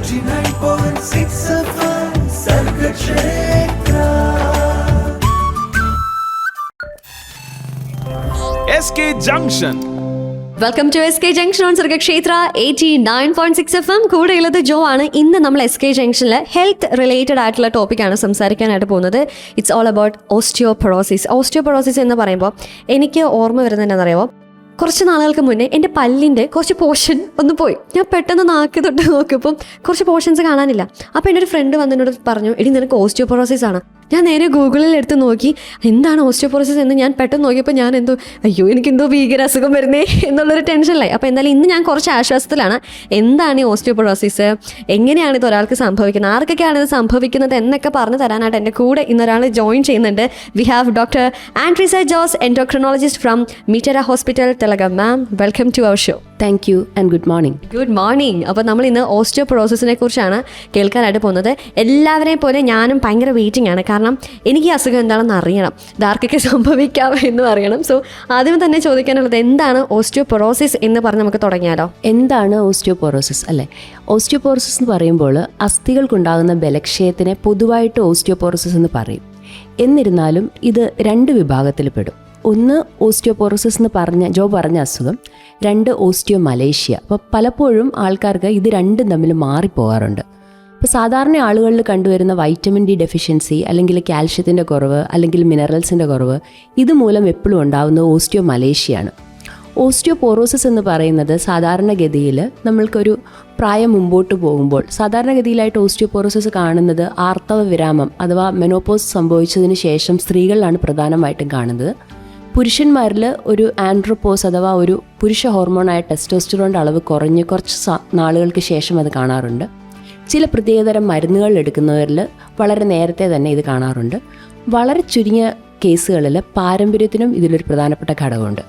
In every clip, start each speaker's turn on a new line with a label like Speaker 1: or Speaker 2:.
Speaker 1: 89.6 FM Sargakshetra
Speaker 2: SK Junction.
Speaker 3: Welcome to S K junction on Sargakshetra 89.6 FM. കൂടെയുള്ളത് ജോ ആണ്. ഇന്ന് നമ്മൾ എസ് കെ ജംഗ്ഷനിൽ ഹെൽത്ത് റിലേറ്റഡ് ആയിട്ടുള്ള ടോപ്പിക്കാണ് സംസാരിക്കാനായിട്ട് പോകുന്നത്. It's all about osteoporosis. Osteoporosis എന്ന് പറയുമ്പോൾ എനിക്ക് ഓർമ്മ വരുന്നത് എന്താണെന്നറിയാമോ, കുറച്ച് നാളുകൾക്ക് മുന്നേ എൻ്റെ പല്ലിൻ്റെ കുറച്ച് പോർഷൻ ഒന്ന് പോയി. ഞാൻ പെട്ടെന്ന് നാക്കി തൊട്ട് നോക്കിയപ്പം കുറച്ച് പോർഷൻസ് കാണാനില്ല. അപ്പോൾ എൻ്റെ ഒരു ഫ്രണ്ട് വന്ന് എന്നോട് പറഞ്ഞു, എടി നിനക്ക് ഓസ്റ്റിയോപൊറോസിസ് ആണ്. ഞാൻ നേരെ ഗൂഗിളിൽ എടുത്ത് നോക്കി എന്താണ് ഓസ്റ്റിയോപൊറോസിസ് എന്ന്. ഞാൻ പെട്ടെന്ന് നോക്കിയപ്പോൾ ഞാൻ എനിക്കെന്തോ ഭീകര അസുഖം വരുന്നേ എന്നുള്ളൊരു ടെൻഷനിലായി. അപ്പോൾ എന്തായാലും ഇന്ന് ഞാൻ കുറച്ച് ആശ്വാസത്തിലാണ്. എന്താണ് ഈ ഓസ്റ്റിയോപൊറോസിസ്, എങ്ങനെയാണ് ഇത് ഒരാൾക്ക് സംഭവിക്കുന്നത്, ആർക്കൊക്കെയാണ് ഇത് സംഭവിക്കുന്നത് എന്നൊക്കെ പറഞ്ഞു തരാനായിട്ട് എൻ്റെ കൂടെ ഇന്നൊരാൾ ജോയിൻ ചെയ്യുന്നുണ്ട്. We have doctor Andreesa Jose, endocrinologist from Mitera hospital, Telangana. Ma'am, welcome to our show.
Speaker 4: Thank you and good morning.
Speaker 3: Good morning. അപ്പോൾ നമ്മൾ ഇന്ന് ഓസ്റ്റിയോപൊറോസിസിനെ കുറിച്ചാണ് കേൾക്കാനായിട്ട് പോകുന്നത്. എല്ലാവരെയും പോലെ ഞാനും ഭയങ്കര വെയിറ്റിംഗ് ആണ്. കാരണം എനിക്ക് ഈ അസുഖം എന്താണെന്ന് അറിയണം, ഇതാർക്കൊക്കെ സംഭവിക്കാം എന്നും അറിയണം. സോ ആദ്യം തന്നെ ചോദിക്കാനുള്ളത്, എന്താണ് ഓസ്റ്റിയോപൊറോസിസ് എന്ന് പറഞ്ഞ് നമുക്ക് തുടങ്ങിയാലോ?
Speaker 4: എന്താണ് ഓസ്റ്റിയോപൊറോസിസ് അല്ലേ? ഓസ്റ്റിയോപൊറോസിസ് എന്ന് പറയുമ്പോൾ അസ്ഥികൾക്കുണ്ടാകുന്ന ബലക്ഷയത്തിനെ പൊതുവായിട്ട് ഓസ്റ്റിയോപൊറോസിസ് എന്ന് പറയും. എന്നിരുന്നാലും ഇത് രണ്ട് വിഭാഗത്തിൽ പെടും. ഒന്ന് ഓസ്റ്റിയോപൊറോസിസ് എന്ന് ജോ പറഞ്ഞ അസുഖം, രണ്ട് ഓസ്റ്റിയോമലേഷ്യ. അപ്പോൾ പലപ്പോഴും ആൾക്കാർക്ക് ഇത് രണ്ടും തമ്മിൽ മാറിപ്പോകാറുണ്ട്. ഇപ്പോൾ സാധാരണ ആളുകളിൽ കണ്ടുവരുന്ന വൈറ്റമിൻ ഡി ഡെഫിഷ്യൻസി, അല്ലെങ്കിൽ കാൽഷ്യത്തിൻ്റെ കുറവ്, അല്ലെങ്കിൽ മിനറൽസിൻ്റെ കുറവ്, ഇതുമൂലം എപ്പോഴും ഉണ്ടാകുന്നത് ഓസ്റ്റിയോമലേഷ്യയാണ്. ഓസ്റ്റിയോപൊറോസിസ് എന്ന് പറയുന്നത് സാധാരണഗതിയിൽ നമ്മൾക്കൊരു പ്രായം മുമ്പോട്ട് പോകുമ്പോൾ സാധാരണഗതിയിലായിട്ട് ഓസ്റ്റിയോപൊറോസിസ് കാണുന്നത് ആർത്തവ വിരാമം അഥവാ മെനോപോസ് സംഭവിച്ചതിന് ശേഷം സ്ത്രീകളിലാണ് പ്രധാനമായിട്ടും കാണുന്നത്. പുരുഷന്മാരിൽ ഒരു ആൻഡ്രോപോസ് അഥവാ ഒരു പുരുഷ ഹോർമോണായ ടെസ്റ്റോസ്റ്ററോണിൻ്റെ അളവ് കുറഞ്ഞ് കുറച്ച് നാളുകൾക്ക് ശേഷം അത് കാണാറുണ്ട്. ചില പ്രത്യേകതരം മരുന്നുകൾ എടുക്കുന്നവരിൽ വളരെ നേരത്തെ തന്നെ ഇത് കാണാറുണ്ട്. വളരെ ചുരുങ്ങിയ കേസുകളിൽ പാരമ്പര്യത്തിനും ഇതിലൊരു പ്രധാനപ്പെട്ട ഘടകമുണ്ട്.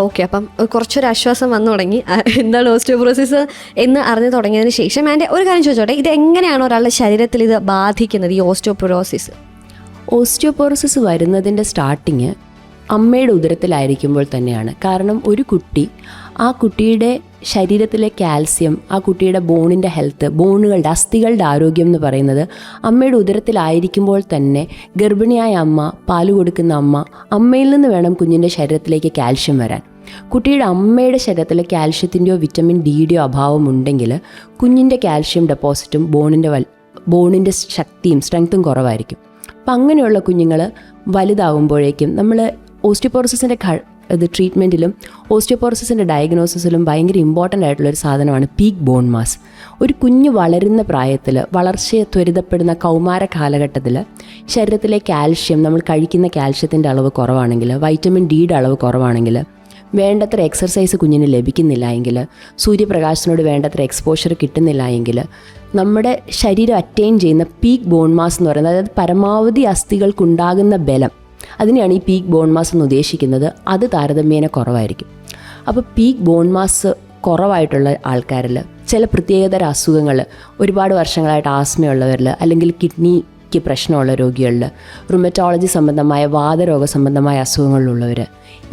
Speaker 3: ഓക്കെ, അപ്പം കുറച്ചൊരു ആശ്വാസം വന്നു തുടങ്ങി. എന്താണ് ഓസ്റ്റിയോപൊറോസിസ് എന്ന് അറിഞ്ഞു തുടങ്ങിയതിന് ശേഷം എൻ്റെ ഒരു കാര്യം ചോദിച്ചോട്ടെ, ഇത് എങ്ങനെയാണ് ഒരാളുടെ ശരീരത്തിൽ ഇത് ബാധിക്കുന്നത്, ഈ ഓസ്റ്റിയോപൊറോസിസ്?
Speaker 4: ഓസ്റ്റിയോപൊറോസിസ് വരുന്നതിൻ്റെ സ്റ്റാർട്ടിങ് അമ്മയുടെ ഉദരത്തിലായിരിക്കുമ്പോൾ തന്നെയാണ്. കാരണം ഒരു കുട്ടി, ആ കുട്ടിയുടെ ശരീരത്തിലെ കാൽസ്യം, ആ കുട്ടിയുടെ ബോണിൻ്റെ ഹെൽത്ത്, ബോണുകളുടെ അസ്ഥികളുടെ ആരോഗ്യം എന്ന് പറയുന്നത് അമ്മയുടെ ഉദരത്തിലായിരിക്കുമ്പോൾ തന്നെ ഗർഭിണിയായ അമ്മ, പാല് കൊടുക്കുന്ന അമ്മയിൽ നിന്ന് വേണം കുഞ്ഞിൻ്റെ ശരീരത്തിലേക്ക് കാൽഷ്യം വരാൻ. കുട്ടിയുടെ അമ്മയുടെ ശരീരത്തിൽ കാൽഷ്യത്തിൻ്റെയോ വിറ്റമിൻ ഡിയുടെയോ അഭാവം ഉണ്ടെങ്കിൽ കുഞ്ഞിൻ്റെ കാൽഷ്യം ഡെപ്പോസിറ്റും ബോണിൻ്റെ ശക്തിയും സ്ട്രെങ്ത്തും കുറവായിരിക്കും. അപ്പം അങ്ങനെയുള്ള കുഞ്ഞുങ്ങൾ വലുതാകുമ്പോഴേക്കും നമ്മൾ ഓസ്റ്റിയോപൊറോസിസിൻ്റെ ട്രീറ്റ്മെൻറ്റിലും ഓസ്റ്റിയോപൊറോസിസിൻ്റെ ഡയഗ്നോസിസിലും ഭയങ്കര ഇമ്പോർട്ടൻ്റ് ആയിട്ടുള്ളൊരു സാധനമാണ് പീക്ക് ബോൺ മാസ്. ഒരു കുഞ്ഞ് വളരുന്ന പ്രായത്തിൽ, വളർച്ചയെ ത്വരിതപ്പെടുന്ന കൗമാര കാലഘട്ടത്തിൽ ശരീരത്തിലെ കാൽഷ്യം, നമ്മൾ കഴിക്കുന്ന കാൽഷ്യത്തിൻ്റെ അളവ് കുറവാണെങ്കിൽ, വൈറ്റമിൻ ഡിയുടെ അളവ് കുറവാണെങ്കിൽ, വേണ്ടത്ര എക്സർസൈസ് കുഞ്ഞിന് ലഭിക്കുന്നില്ല എങ്കിൽ, സൂര്യപ്രകാശത്തിനോട് വേണ്ടത്ര എക്സ്പോഷർ കിട്ടുന്നില്ല എങ്കിൽ, നമ്മുടെ ശരീരം അറ്റൈൻ ചെയ്യുന്ന പീക്ക് ബോൺ മാസ് എന്ന് പറയുന്നത്, അതായത് പരമാവധി അസ്ഥികൾക്കുണ്ടാകുന്ന ബലം, അതിനെയാണ് ഈ പീക്ക് ബോൺ മാസ് എന്ന് ഉദ്ദേശിക്കുന്നത്. അത് താരതമ്യേന കുറവായിരിക്കും. അപ്പോൾ പീക്ക് ബോൺ മാസ് കുറവായിട്ടുള്ള ആൾക്കാരിൽ ചില പ്രത്യേകതര അസുഖങ്ങൾ, ഒരുപാട് വർഷങ്ങളായിട്ട് ആസ്മയുള്ളവരിൽ, അല്ലെങ്കിൽ കിഡ്നിക്ക് പ്രശ്നമുള്ള രോഗികളിൽ, റുമറ്റോളജി സംബന്ധമായ വാതരോഗ സംബന്ധമായ അസുഖങ്ങളിലുള്ളവർ,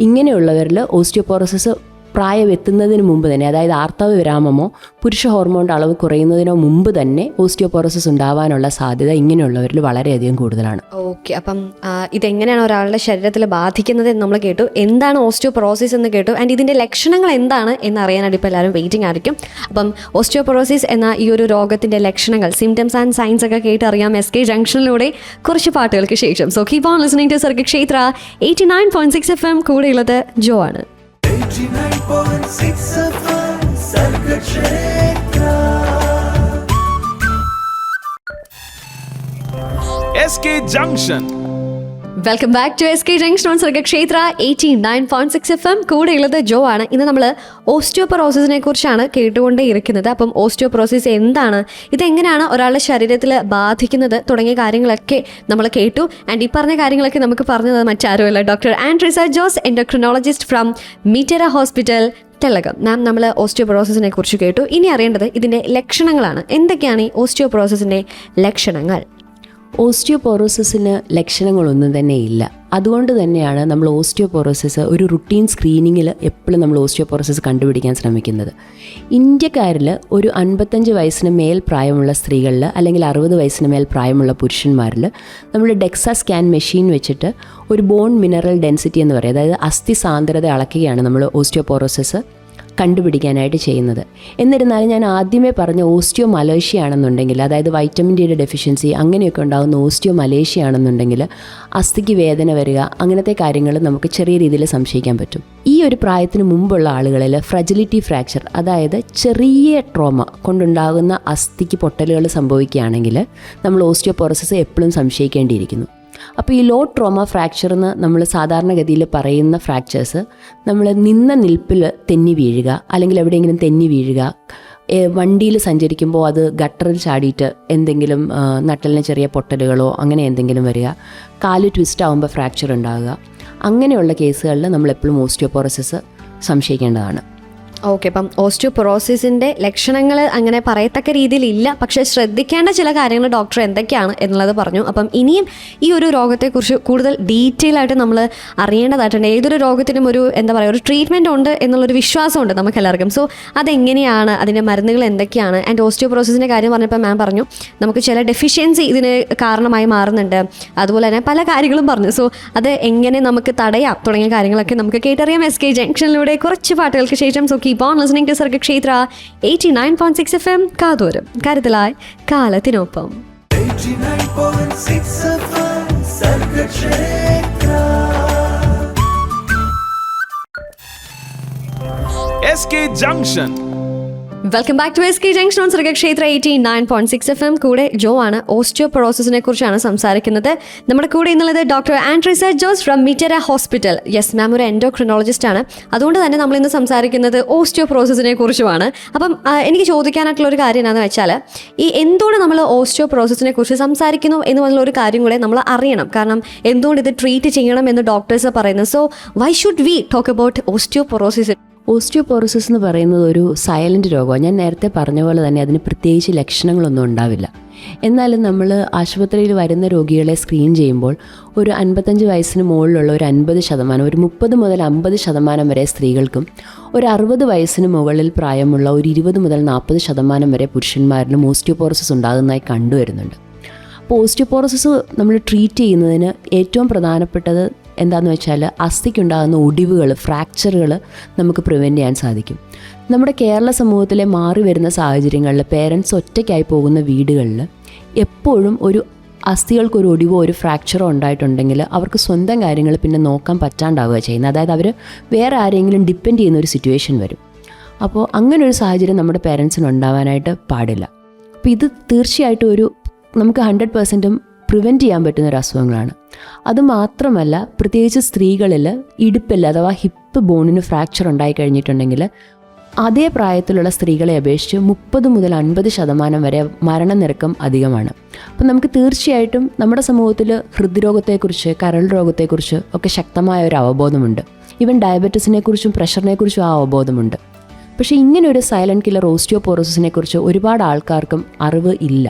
Speaker 4: ഇങ്ങനെയുള്ളവരിൽ ഓസ്റ്റിയോപൊറോസിസ് പ്രായം എത്തുന്നതിന് മുമ്പ് തന്നെ, അതായത് ആർത്തവ വിരാമമോ പുരുഷ ഹോർമോണിൻ്റെ അളവ് കുറയുന്നതിനോ മുമ്പ് തന്നെ ഓസ്റ്റിയോപൊറോസിസ് ഉണ്ടാവാനുള്ള സാധ്യത ഇങ്ങനെയുള്ളവരിൽ വളരെയധികം കൂടുതലാണ്.
Speaker 3: ഓക്കെ, അപ്പം ഇതെങ്ങനെയാണ് ഒരാളുടെ ശരീരത്തിൽ ബാധിക്കുന്നത് എന്ന് നമ്മൾ കേട്ടു. എന്താണ് ഓസ്റ്റിയോപൊറോസിസ് എന്ന് കേട്ടു. ആൻഡ് ഇതിൻ്റെ ലക്ഷണങ്ങൾ എന്താണ് എന്ന് അറിയാനായിട്ട് ഇപ്പോൾ എല്ലാവരും വെയിറ്റിംഗ് ആയിരിക്കും. അപ്പം ഓസ്റ്റിയോപൊറോസിസ് എന്ന ഈ ഒരു രോഗത്തിൻ്റെ ലക്ഷണങ്ങൾ, സിംറ്റംസ് ആൻഡ് സയൻസ് ഒക്കെ കേട്ടറിയാം എസ് കെ ജംഗ്ഷനിലൂടെ കുറച്ച് പാട്ടുകൾക്ക് ശേഷം. So keep on listening to Sargakshetra 89.6 FM. കൂടെയുള്ളത് ജോ ആണ്.
Speaker 1: 89.6 FM Sargakshetra
Speaker 2: SK Junction.
Speaker 3: Welcome back to S K junction on Sargakshetra 89.6 FM. കൂടെയുള്ളത് ജോ ആണ്. ഇന്ന് നമ്മൾ ഓസ്റ്റിയോപൊറോസിസിനെ കുറിച്ചാണ് കേട്ടുകൊണ്ടേയിരിക്കുന്നത്. അപ്പം ഓസ്റ്റിയോപൊറോസിസ് എന്താണ്, ഇതെങ്ങനെയാണ് ഒരാളുടെ ശരീരത്തിൽ ബാധിക്കുന്നത് തുടങ്ങിയ കാര്യങ്ങളൊക്കെ നമ്മൾ കേട്ടു. ആൻഡ് ഈ പറഞ്ഞ കാര്യങ്ങളൊക്കെ നമുക്ക് പറഞ്ഞത് മറ്റാരുമല്ല, doctor Andreesa Jose, endocrinologist from Mitera hospital, Telangana. Ma'am, നമ്മൾ ഓസ്റ്റിയോപൊറോസിസിനെ കുറിച്ച് കേട്ടു. ഇനി അറിയേണ്ടത് ഇതിൻ്റെ ലക്ഷണങ്ങളാണ്. എന്തൊക്കെയാണ് ഈ ഓസ്റ്റിയോപൊറോസിസിൻ്റെ ലക്ഷണങ്ങൾ?
Speaker 4: ഓസ്റ്റിയോപോറോസിസിന് ലക്ഷണങ്ങളൊന്നും തന്നെ ഇല്ല. അതുകൊണ്ട് തന്നെയാണ് നമ്മൾ ഓസ്റ്റിയോപോറോസിസ് ഒരു റുട്ടീൻ സ്ക്രീനിങ്ങിൽ എപ്പോഴും നമ്മൾ ഓസ്റ്റിയോപോറോസിസ് കണ്ടുപിടിക്കാൻ ശ്രമിക്കുന്നത്. ഇന്ത്യക്കാരിൽ ഒരു 55 വയസ്സിന് മേൽ പ്രായമുള്ള സ്ത്രീകളിൽ അല്ലെങ്കിൽ 60 വയസ്സിന് മേൽ പ്രായമുള്ള പുരുഷന്മാരിൽ നമ്മൾ ഡെക്സാ സ്കാൻ മെഷീൻ വെച്ചിട്ട് ഒരു ബോൺ മിനറൽ ഡെൻസിറ്റി എന്ന് പറയും, അതായത് അസ്ഥി സാന്ദ്രത അളക്കുകയാണ് നമ്മൾ ഓസ്റ്റിയോപോറോസിസ് കണ്ടുപിടിക്കാനായിട്ട് ചെയ്യുന്നത്. എന്നിരുന്നാലും ഞാൻ ആദ്യമേ പറഞ്ഞ ഓസ്റ്റിയോ മലേഷ്യ ആണെന്നുണ്ടെങ്കിൽ, അതായത് വൈറ്റമിൻ ഡിയുടെ ഡെഫിഷ്യൻസി അങ്ങനെയൊക്കെ ഉണ്ടാകുന്ന ഓസ്റ്റിയോ മലേഷ്യ ആണെന്നുണ്ടെങ്കിൽ അസ്ഥിക്ക് വേദന വരിക, അങ്ങനത്തെ കാര്യങ്ങൾ നമുക്ക് ചെറിയ രീതിയിൽ സംശയിക്കാൻ പറ്റും. ഈ ഒരു പ്രായത്തിന് മുമ്പുള്ള ആളുകളിൽ ഫ്രജിലിറ്റി ഫ്രാക്ചർ, അതായത് ചെറിയ ട്രോമ കൊണ്ടുണ്ടാകുന്ന അസ്ഥിക്ക് പൊട്ടലുകൾ സംഭവിക്കുകയാണെങ്കിൽ നമ്മൾ ഓസ്റ്റിയോപോറോസിസ് എപ്പോഴും സംശയിക്കേണ്ടിയിരിക്കുന്നു. അപ്പോൾ ഈ ലോ ട്രോമ ഫ്രാക്ചർ എന്ന് നമ്മൾ സാധാരണഗതിയിൽ പറയുന്ന ഫ്രാക്ചേഴ്സ് നമ്മൾ നിന്ന നിൽപ്പിൽ തെന്നി വീഴുക, അല്ലെങ്കിൽ എവിടെയെങ്കിലും തെന്നി വീഴുക, വണ്ടിയിൽ സഞ്ചരിക്കുമ്പോൾ അത് ഗട്ടറിൽ ചാടിയിട്ട് എന്തെങ്കിലും നട്ടലിന് ചെറിയ പൊട്ടലുകളോ അങ്ങനെ എന്തെങ്കിലും വരിക, കാല് ട്വിസ്റ്റ് ആകുമ്പോൾ ഫ്രാക്ചർ ഉണ്ടാകുക, അങ്ങനെയുള്ള കേസുകളിൽ നമ്മളെപ്പോഴും ഓസ്റ്റിയോപോറോസിസ് സംശയിക്കേണ്ടതാണ്.
Speaker 3: ഓക്കെ, അപ്പം ഓസ്റ്റിയോപൊറോസിസിൻ്റെ ലക്ഷണങ്ങൾ അങ്ങനെ പറയത്തക്ക രീതിയിലില്ല, പക്ഷേ ശ്രദ്ധിക്കേണ്ട ചില കാര്യങ്ങൾ ഡോക്ടർ എന്തൊക്കെയാണ് എന്നുള്ളത് പറഞ്ഞു. അപ്പം ഇനിയും ഈ ഒരു രോഗത്തെക്കുറിച്ച് കൂടുതൽ ഡീറ്റെയിൽ ആയിട്ട് നമ്മൾ അറിയേണ്ടതായിട്ടുണ്ട്. ഏതൊരു രോഗത്തിനും ഒരു എന്താ പറയുക, ഒരു ട്രീറ്റ്മെൻറ്റ് ഉണ്ട് എന്നുള്ളൊരു വിശ്വാസമുണ്ട് നമുക്ക് എല്ലാവർക്കും. സോ അതെങ്ങനെയാണ്, അതിൻ്റെ മരുന്നുകൾ എന്തൊക്കെയാണ്, ആൻഡ് ഓസ്റ്റിയോപൊറോസിസിൻ്റെ കാര്യം പറഞ്ഞപ്പോൾ മാം പറഞ്ഞു നമുക്ക് ചില ഡെഫിഷ്യൻസി ഇതിന് കാരണമായി മാറുന്നുണ്ട്, അതുപോലെ തന്നെ പല കാര്യങ്ങളും പറഞ്ഞു. സോ അത് എങ്ങനെ നമുക്ക് തടയാം തുടങ്ങിയ കാര്യങ്ങളൊക്കെ നമുക്ക് കേട്ടറിയാം SK ജംഗ്ഷനിലൂടെ കുറച്ച് പാട്ടുകൾക്ക് ശേഷം. So keep on listening to Sarga Kshetra 89.6 FM കാതോരം കരുതലായി കാലത്തിനൊപ്പം.
Speaker 1: 89.6 FM Sarga Kshetra.
Speaker 2: SK Junction.
Speaker 3: Welcome back to SK junction on Sarga Kshetra 89.6 FM. കൂടെ ജോ ആണ്. ഓസ്റ്റിയോപൊറോസിസിനെ കുറിച്ചാണ് സംസാരിക്കുന്നത്. നമ്മുടെ കൂടെ ഇന്നുള്ളത് doctor Andrisa Jose from Mitera hospital. Yes ma'am ഒരു എൻഡോക്രിനോളജിസ്റ്റ് ആണ്. അതുകൊണ്ട് തന്നെ നമ്മൾ ഇന്ന് സംസാരിക്കുന്നത് ഓസ്റ്റിയോപൊറോസിസിനെ കുറിച്ചുമാണ്. അപ്പം എനിക്ക് ചോദിക്കാനായിട്ടുള്ള ഒരു കാര്യം എന്താണെന്ന് വെച്ചാൽ, ഈ എന്തുകൊണ്ട് നമ്മൾ ഓസ്റ്റിയോപൊറോസിസിനെ കുറിച്ച് സംസാരിക്കുന്നു എന്നുള്ള ഒരു കാര്യം കൂടെ നമ്മൾ അറിയണം. കാരണം എന്തുകൊണ്ട് ഇത് ട്രീറ്റ് ചെയ്യണം എന്ന് ഡോക്ടേഴ്സ് പറയുന്നത്. So why should we talk about osteoporosis?
Speaker 4: Osteoporosis എന്ന് പറയുന്നത് ഒരു സൈലൻറ്റ് രോഗമാണ്. ഞാൻ നേരത്തെ പറഞ്ഞ പോലെ തന്നെ അതിന് പ്രത്യേകിച്ച് ലക്ഷണങ്ങളൊന്നും ഉണ്ടാവില്ല. എന്നാലും നമ്മൾ ആശുപത്രിയിൽ വരുന്ന രോഗികളെ സ്ക്രീൻ ചെയ്യുമ്പോൾ ഒരു 55 വയസ്സിന് മുകളിലുള്ള ഒരു 50%, ഒരു 30 മുതൽ 50% വരെ സ്ത്രീകൾക്കും, ഒരു 60 വയസ്സിന് മുകളിൽ പ്രായമുള്ള ഒരു 20 മുതൽ 40% വരെ പുരുഷന്മാരിലും ഓസ്റ്റിയോപോറോസിസ് ഉണ്ടാകുന്നതായി കണ്ടുവരുന്നുണ്ട്. അപ്പോൾ ഓസ്റ്റിയോപോറോസിസ് നമ്മൾ ട്രീറ്റ് ചെയ്യുന്നതിന് ഏറ്റവും പ്രധാനപ്പെട്ടത് എന്താണെന്ന് വെച്ചാൽ അസ്ഥിക്കുണ്ടാകുന്ന ഒടിവുകൾ, ഫ്രാക്ചറുകൾ നമുക്ക് പ്രിവെൻറ്റ് ചെയ്യാൻ സാധിക്കും. നമ്മുടെ കേരള സമൂഹത്തിലെ മാറി വരുന്ന സാഹചര്യങ്ങളിൽ പേരൻസ് ഒറ്റയ്ക്കായി പോകുന്ന വീടുകളിൽ എപ്പോഴും ഒരു അസ്ഥികൾക്കൊരു ഒടിവോ ഒരു ഫ്രാക്ചറോ ഉണ്ടായിട്ടുണ്ടെങ്കിൽ അവർക്ക് സ്വന്തം കാര്യങ്ങൾ പിന്നെ നോക്കാൻ പറ്റാണ്ടാവുക ചെയ്യുന്നത്. അതായത് അവർ വേറെ ആരെങ്കിലും ഡിപ്പെൻഡ് ചെയ്യുന്ന ഒരു സിറ്റുവേഷൻ വരും. അപ്പോൾ അങ്ങനെ ഒരു സാഹചര്യം നമ്മുടെ പേരൻസിന് ഉണ്ടാവാനായിട്ട് പാടില്ല. അപ്പോൾ ഇത് തീർച്ചയായിട്ടും നമുക്ക് 100% പ്രിവെൻറ്റ് ചെയ്യാൻ പറ്റുന്ന ഒരു അസുഖങ്ങളാണ്. അതുമാത്രമല്ല, പ്രത്യേകിച്ച് സ്ത്രീകളിൽ ഇടുപ്പിൽ അഥവാ ഹിപ്പ് ബോണിന് ഫ്രാക്ചർ ഉണ്ടായി കഴിഞ്ഞിട്ടുണ്ടെങ്കിൽ അതേ പ്രായത്തിലുള്ള സ്ത്രീകളെ അപേക്ഷിച്ച് 30 മുതൽ 50% വരെ മരണനിരക്കം അധികമാണ്. അപ്പം നമുക്ക് തീർച്ചയായിട്ടും നമ്മുടെ സമൂഹത്തിൽ ഹൃദ്രോഗത്തെക്കുറിച്ച്, കരൾ രോഗത്തെക്കുറിച്ച് ഒക്കെ ശക്തമായ ഒരു അവബോധമുണ്ട്. ഈവൻ ഡയബറ്റീസിനെ കുറിച്ചും പ്രഷറിനെ കുറിച്ചും ആ അവബോധമുണ്ട്. പക്ഷേ ഇങ്ങനെ ഒരു സൈലൻറ്റ് കില്ലർ ഓസ്റ്റിയോപോറോസിസിനെ കുറിച്ച് ഒരുപാട് ആൾക്കാർക്കും അറിവ് ഇല്ല.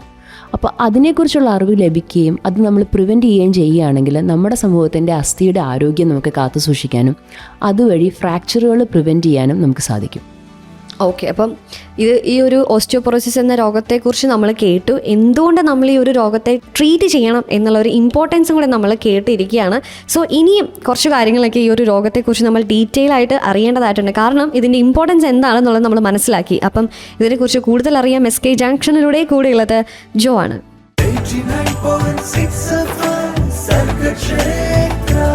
Speaker 4: അപ്പോൾ അതിനെക്കുറിച്ചുള്ള അറിവ് ലഭിക്കുകയും അത് നമ്മൾ പ്രിവെൻറ്റ് ചെയ്യുകയും ചെയ്യുകയാണെങ്കിൽ നമ്മുടെ സമൂഹത്തിൻ്റെ അസ്ഥിയുടെ ആരോഗ്യം നമുക്ക് കാത്തു സൂക്ഷിക്കാനും അതുവഴി ഫ്രാക്ചറുകൾ പ്രിവെൻറ്റ് ചെയ്യാനും നമുക്ക് സാധിക്കും.
Speaker 3: ഓക്കെ, അപ്പം ഈ ഒരു ഓസ്റ്റിയോപൊറോസിസ് എന്ന രോഗത്തെക്കുറിച്ച് നമ്മൾ കേട്ടു. എന്തുകൊണ്ട് നമ്മൾ ഈ ഒരു രോഗത്തെ ട്രീറ്റ് ചെയ്യണം എന്നുള്ള ഒരു ഇമ്പോർട്ടൻസും കൂടെ നമ്മൾ കേട്ടിരിക്കുകയാണ്. സോ ഇനിയും കുറച്ച് കാര്യങ്ങളൊക്കെ ഈ ഒരു രോഗത്തെക്കുറിച്ച് നമ്മൾ ഡീറ്റെയിൽ ആയിട്ട് അറിയേണ്ടതായിട്ടുണ്ട്. കാരണം ഇതിൻ്റെ ഇമ്പോർട്ടൻസ് എന്താണെന്നുള്ളത് നമ്മൾ മനസ്സിലാക്കി. അപ്പം ഇതിനെക്കുറിച്ച് കൂടുതൽ അറിയാം SK ജംഗ്ഷനിലൂടെ കൂടെയുള്ളത് ജോ ആണ്.
Speaker 1: 89.6 FM Sarga Kshetra.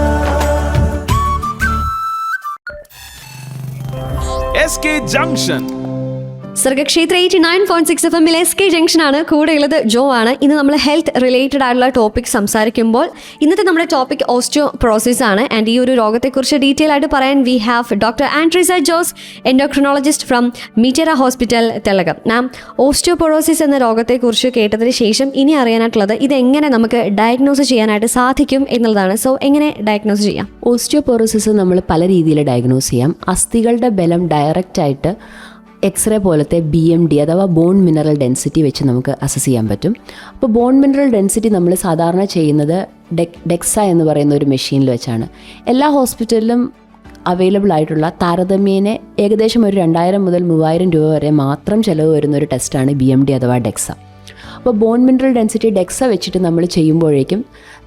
Speaker 2: SK Junction.
Speaker 3: Sargakshetra 89.6 FM SK ജംഗ്ഷനാണ്. കൂടെയുള്ളത് ജോ ആണ്. ഇന്ന് നമ്മൾ ഹെൽത്ത് റിലേറ്റഡ് ആയിട്ടുള്ള ടോപ്പിക് സംസാരിക്കുമ്പോൾ ഇന്നത്തെ നമ്മുടെ ടോപ്പിക് ഓസ്റ്റിയോപൊറോസിസ് ആണ്. ആൻഡ് ഈ ഒരു രോഗത്തെക്കുറിച്ച് ഡീറ്റെയിൽ ആയിട്ട് പറയാൻ we have doctor Andrisa Jose, endocrinologist from Mitera hospital, Thellakom. നാം ഓസ്റ്റിയോപൊറോസിസ് എന്ന രോഗത്തെക്കുറിച്ച് കേട്ടതിന് ശേഷം ഇനി അറിയാനായിട്ടുള്ളത് ഇതെങ്ങനെ നമുക്ക് ഡയഗ്നോസ് ചെയ്യാനായിട്ട് സാധിക്കും എന്നുള്ളതാണ്. സോ എങ്ങനെ ഡയഗ്നോസ് ചെയ്യാം?
Speaker 4: ഓസ്റ്റിയോപൊറോസിസ് നമ്മൾ പല രീതിയിൽ ഡയഗ്നോസ് ചെയ്യാം. അസ്ഥികളുടെ ബലം ഡയറക്റ്റായിട്ട് എക്സ്റേ പോലത്തെ BMD അഥവാ ബോൺ മിനറൽ ഡെൻസിറ്റി വെച്ച് നമുക്ക് അസസ് ചെയ്യാൻ പറ്റും. അപ്പോൾ ബോൺ മിനറൽ ഡെൻസിറ്റി നമ്മൾ സാധാരണ ചെയ്യുന്നത് ഡെക്സ എന്ന് പറയുന്ന ഒരു മെഷീനിൽ വെച്ചാണ്. എല്ലാ ഹോസ്പിറ്റലിലും അവൈലബിൾ ആയിട്ടുള്ള താരതമ്യേന ഏകദേശം ഒരു 2000 മുതൽ 3000 രൂപ വരെ മാത്രം ചിലവ് വരുന്ന ഒരു ടെസ്റ്റാണ് BMD അഥവാ ഡെക്സ. അപ്പോൾ ബോൺ മിനറൽ ഡെൻസിറ്റി ഡെക്സ വെച്ചിട്ട് നമ്മൾ ചെയ്യുമ്പോഴേക്കും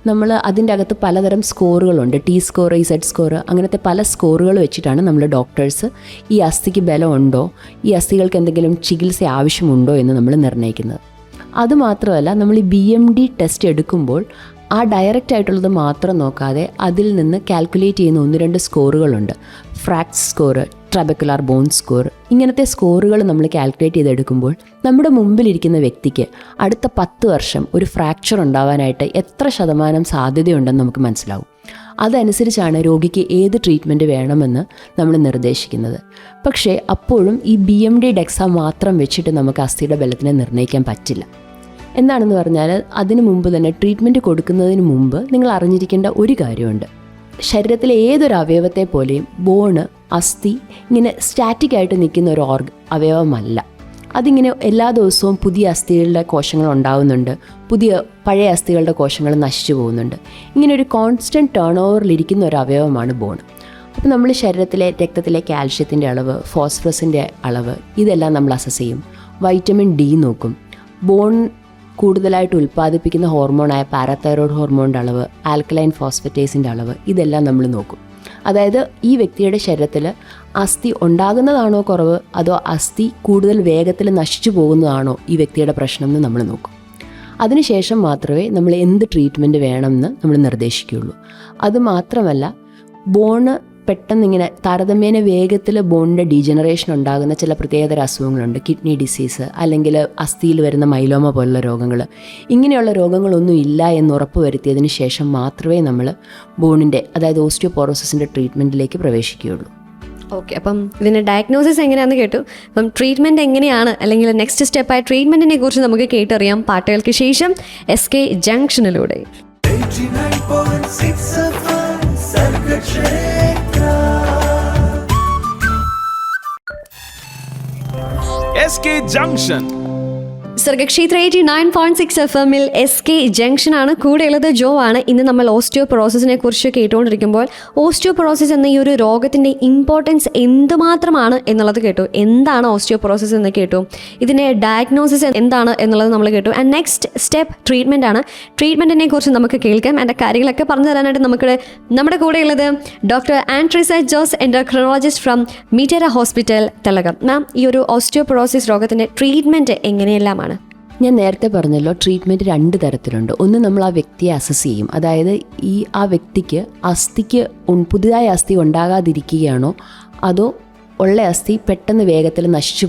Speaker 4: നമ്മൾ അതിൻ്റെ അകത്ത് പലതരം സ്കോറുകളുണ്ട്. T സ്കോർ, Z സ്കോർ, അങ്ങനത്തെ പല സ്കോറുകൾ വെച്ചിട്ടാണ് നമ്മൾ ഡോക്ടേഴ്സ് ഈ അസ്ഥിക്ക് ബലമുണ്ടോ, ഈ അസ്ഥികൾക്ക് എന്തെങ്കിലും ചികിത്സ ആവശ്യമുണ്ടോ എന്ന് നമ്മൾ നിർണ്ണയിക്കുന്നത്. അതുമാത്രമല്ല, നമ്മൾ ഈ BMD ടെസ്റ്റ് എടുക്കുമ്പോൾ ആ ഡയറക്റ്റ് ആയിട്ടുള്ളത് മാത്രം നോക്കാതെ അതിൽ നിന്ന് കാൽക്കുലേറ്റ് ചെയ്യുന്ന 1-2 സ്കോറുകളുണ്ട്. ഫ്രാക്ട് സ്കോർ, ട്രബക്കുലാർ ബോൺ സ്കോർ, ഇങ്ങനത്തെ സ്കോറുകൾ നമ്മൾ കാൽക്കുലേറ്റ് ചെയ്തെടുക്കുമ്പോൾ നമ്മുടെ മുമ്പിലിരിക്കുന്ന വ്യക്തിക്ക് അടുത്ത 10 വർഷം ഒരു ഫ്രാക്ചർ ഉണ്ടാവാനായിട്ട് എത്ര ശതമാനം സാധ്യതയുണ്ടെന്ന് നമുക്ക് മനസ്സിലാവും. അതനുസരിച്ചാണ് രോഗിക്ക് ഏത് ട്രീറ്റ്മെൻറ്റ് വേണമെന്ന് നമ്മൾ നിർദ്ദേശിക്കുന്നത്. പക്ഷേ അപ്പോഴും ഈ BMD ഡെക്സ മാത്രം വെച്ചിട്ട് നമുക്ക് അസ്ഥിയുടെ ബലത്തിനെ നിർണ്ണയിക്കാൻ പറ്റില്ല. എന്താണെന്ന് പറഞ്ഞാൽ അതിനു മുമ്പ് തന്നെ ട്രീറ്റ്മെൻറ്റ് കൊടുക്കുന്നതിന് മുമ്പ് നിങ്ങൾ അറിഞ്ഞിരിക്കേണ്ട ഒരു കാര്യമുണ്ട്. ശരീരത്തിലെ ഏതൊരു അവയവത്തെ പോലെയും ബോണ്, അസ്ഥി ഇങ്ങനെ സ്റ്റാറ്റിക്കായിട്ട് നിൽക്കുന്ന ഒരു അവയവമല്ല. അതിങ്ങനെ എല്ലാ ദിവസവും പുതിയ അസ്ഥികളുടെ കോശങ്ങൾ ഉണ്ടാകുന്നുണ്ട്, പഴയ അസ്ഥികളുടെ കോശങ്ങൾ നശിച്ചു പോകുന്നുണ്ട്. ഇങ്ങനെ ഒരു കോൺസ്റ്റൻറ്റ് ടേൺ ഓവറിലിരിക്കുന്ന ഒരു അവയവമാണ് ബോൺ. അപ്പോൾ നമ്മൾ ശരീരത്തിലെ രക്തത്തിലെ കാൽഷ്യത്തിൻ്റെ അളവ്, ഫോസ്ഫറസിൻ്റെ അളവ് ഇതെല്ലാം നമ്മൾ അസസ് ചെയ്യും. വൈറ്റമിൻ D നോക്കും. ബോൺ കൂടുതലായിട്ട് ഉൽപ്പാദിപ്പിക്കുന്ന ഹോർമോണായ പാരാതൈറോയ്ഡ് ഹോർമോണിൻ്റെ അളവ്, ആൽക്കലൈൻ ഫോസ്ഫറ്റേസിൻ്റെ അളവ് ഇതെല്ലാം നമ്മൾ നോക്കും. അതായത് ഈ വ്യക്തിയുടെ ശരീരത്തിൽ അസ്ഥി ഉണ്ടാകുന്നതാണോ കുറവ്, അതോ അസ്ഥി കൂടുതൽ വേഗത്തിൽ നശിച്ചു പോകുന്നതാണോ ഈ വ്യക്തിയുടെ പ്രശ്നം എന്ന് നമ്മൾ നോക്കും. അതിനുശേഷം മാത്രമേ നമ്മൾ എന്ത് ട്രീറ്റ്മെൻറ്റ് വേണമെന്ന് നമ്മൾ നിർദ്ദേശിക്കുകയുള്ളൂ. അതുമാത്രമല്ല, ബോണ് പെട്ടെന്നിങ്ങനെ താരതമ്യേന വേഗത്തിൽ ബോണിൻ്റെ ഡീജനറേഷൻ ഉണ്ടാകുന്ന ചില പ്രത്യേകതര അസുഖങ്ങളുണ്ട്. കിഡ്നി ഡിസീസ്, അല്ലെങ്കിൽ അസ്ഥിയിൽ വരുന്ന മൈലോമ പോലുള്ള രോഗങ്ങൾ. ഇങ്ങനെയുള്ള രോഗങ്ങളൊന്നും ഇല്ല എന്ന് ഉറപ്പ് വരുത്തിയതിന് ശേഷം മാത്രമേ നമ്മൾ ബോണിൻ്റെ, അതായത് ഓസ്റ്റിയോപോറോസിസിൻ്റെ ട്രീറ്റ്മെൻറ്റിലേക്ക് പ്രവേശിക്കുകയുള്ളൂ.
Speaker 3: ഓക്കെ, അപ്പം ഇതിൻ്റെ ഡയഗ്നോസിസ് എങ്ങനെയാണെന്ന് കേട്ടു. അപ്പം ട്രീറ്റ്മെൻറ്റ് എങ്ങനെയാണ്, അല്ലെങ്കിൽ നെക്സ്റ്റ് സ്റ്റെപ്പായ ട്രീറ്റ്മെൻറ്റിനെ കുറിച്ച് നമുക്ക് കേട്ടറിയാം പാട്ടുകൾക്ക് ശേഷം SK ജംഗ്ഷനിലൂടെ.
Speaker 1: 89.6 FM Sargakshetra.
Speaker 2: SK Junction.
Speaker 3: Sargakshetra 89.6 FM SK ജംഗ്ഷനാണ്. കൂടെയുള്ളത് ജോ ആണ്. ഇന്ന് നമ്മൾ ഓസ്റ്റിയോപൊറോസിസിനെ കുറിച്ച് കേട്ടുകൊണ്ടിരിക്കുമ്പോൾ ഓസ്റ്റിയോപൊറോസിസ് എന്ന ഈ ഒരു രോഗത്തിൻ്റെ ഇമ്പോർട്ടൻസ് എന്തുമാത്രമാണ് എന്നുള്ളത് കേട്ടു. എന്താണ് ഓസ്റ്റിയോപൊറോസിസ് എന്ന് കേട്ടു, ഇതിൻ്റെ ഡയഗ്നോസിസ് എന്താണ് എന്നുള്ളത് നമ്മൾ കേട്ടു. ആൻഡ് നെക്സ്റ്റ് സ്റ്റെപ്പ് ട്രീറ്റ്മെൻ്റ് ആണ്. ട്രീറ്റ്മെൻറ്റിനെ കുറിച്ച് നമുക്ക് കേൾക്കാം. എൻ്റെ കാര്യങ്ങളൊക്കെ പറഞ്ഞു തരാനായിട്ട് നമ്മുടെ കൂടെയുള്ളത് doctor Antrisa Jose, endocrinologist from Mitera hospital, Thellakom. Ma'am, ഈ ഒരു ഓസ്റ്റിയോപൊറോസിസ് രോഗത്തിൻ്റെ ട്രീറ്റ്മെൻറ്റ് എങ്ങനെയെല്ലാമാണ്?
Speaker 4: ഞാൻ നേരത്തെ പറഞ്ഞല്ലോ, ട്രീറ്റ്മെൻറ്റ് 2 തരത്തിലുണ്ട്. ഒന്ന്, നമ്മൾ ആ വ്യക്തിയെ അസസ് ചെയ്യും. അതായത് ആ വ്യക്തിക്ക് അസ്ഥിക്ക് പുതിയതായ അസ്ഥി ഉണ്ടാകാതിരിക്കുകയാണോ, അതോ ഉള്ള അസ്ഥി പെട്ടെന്ന് വേഗത്തിൽ നശിച്ചു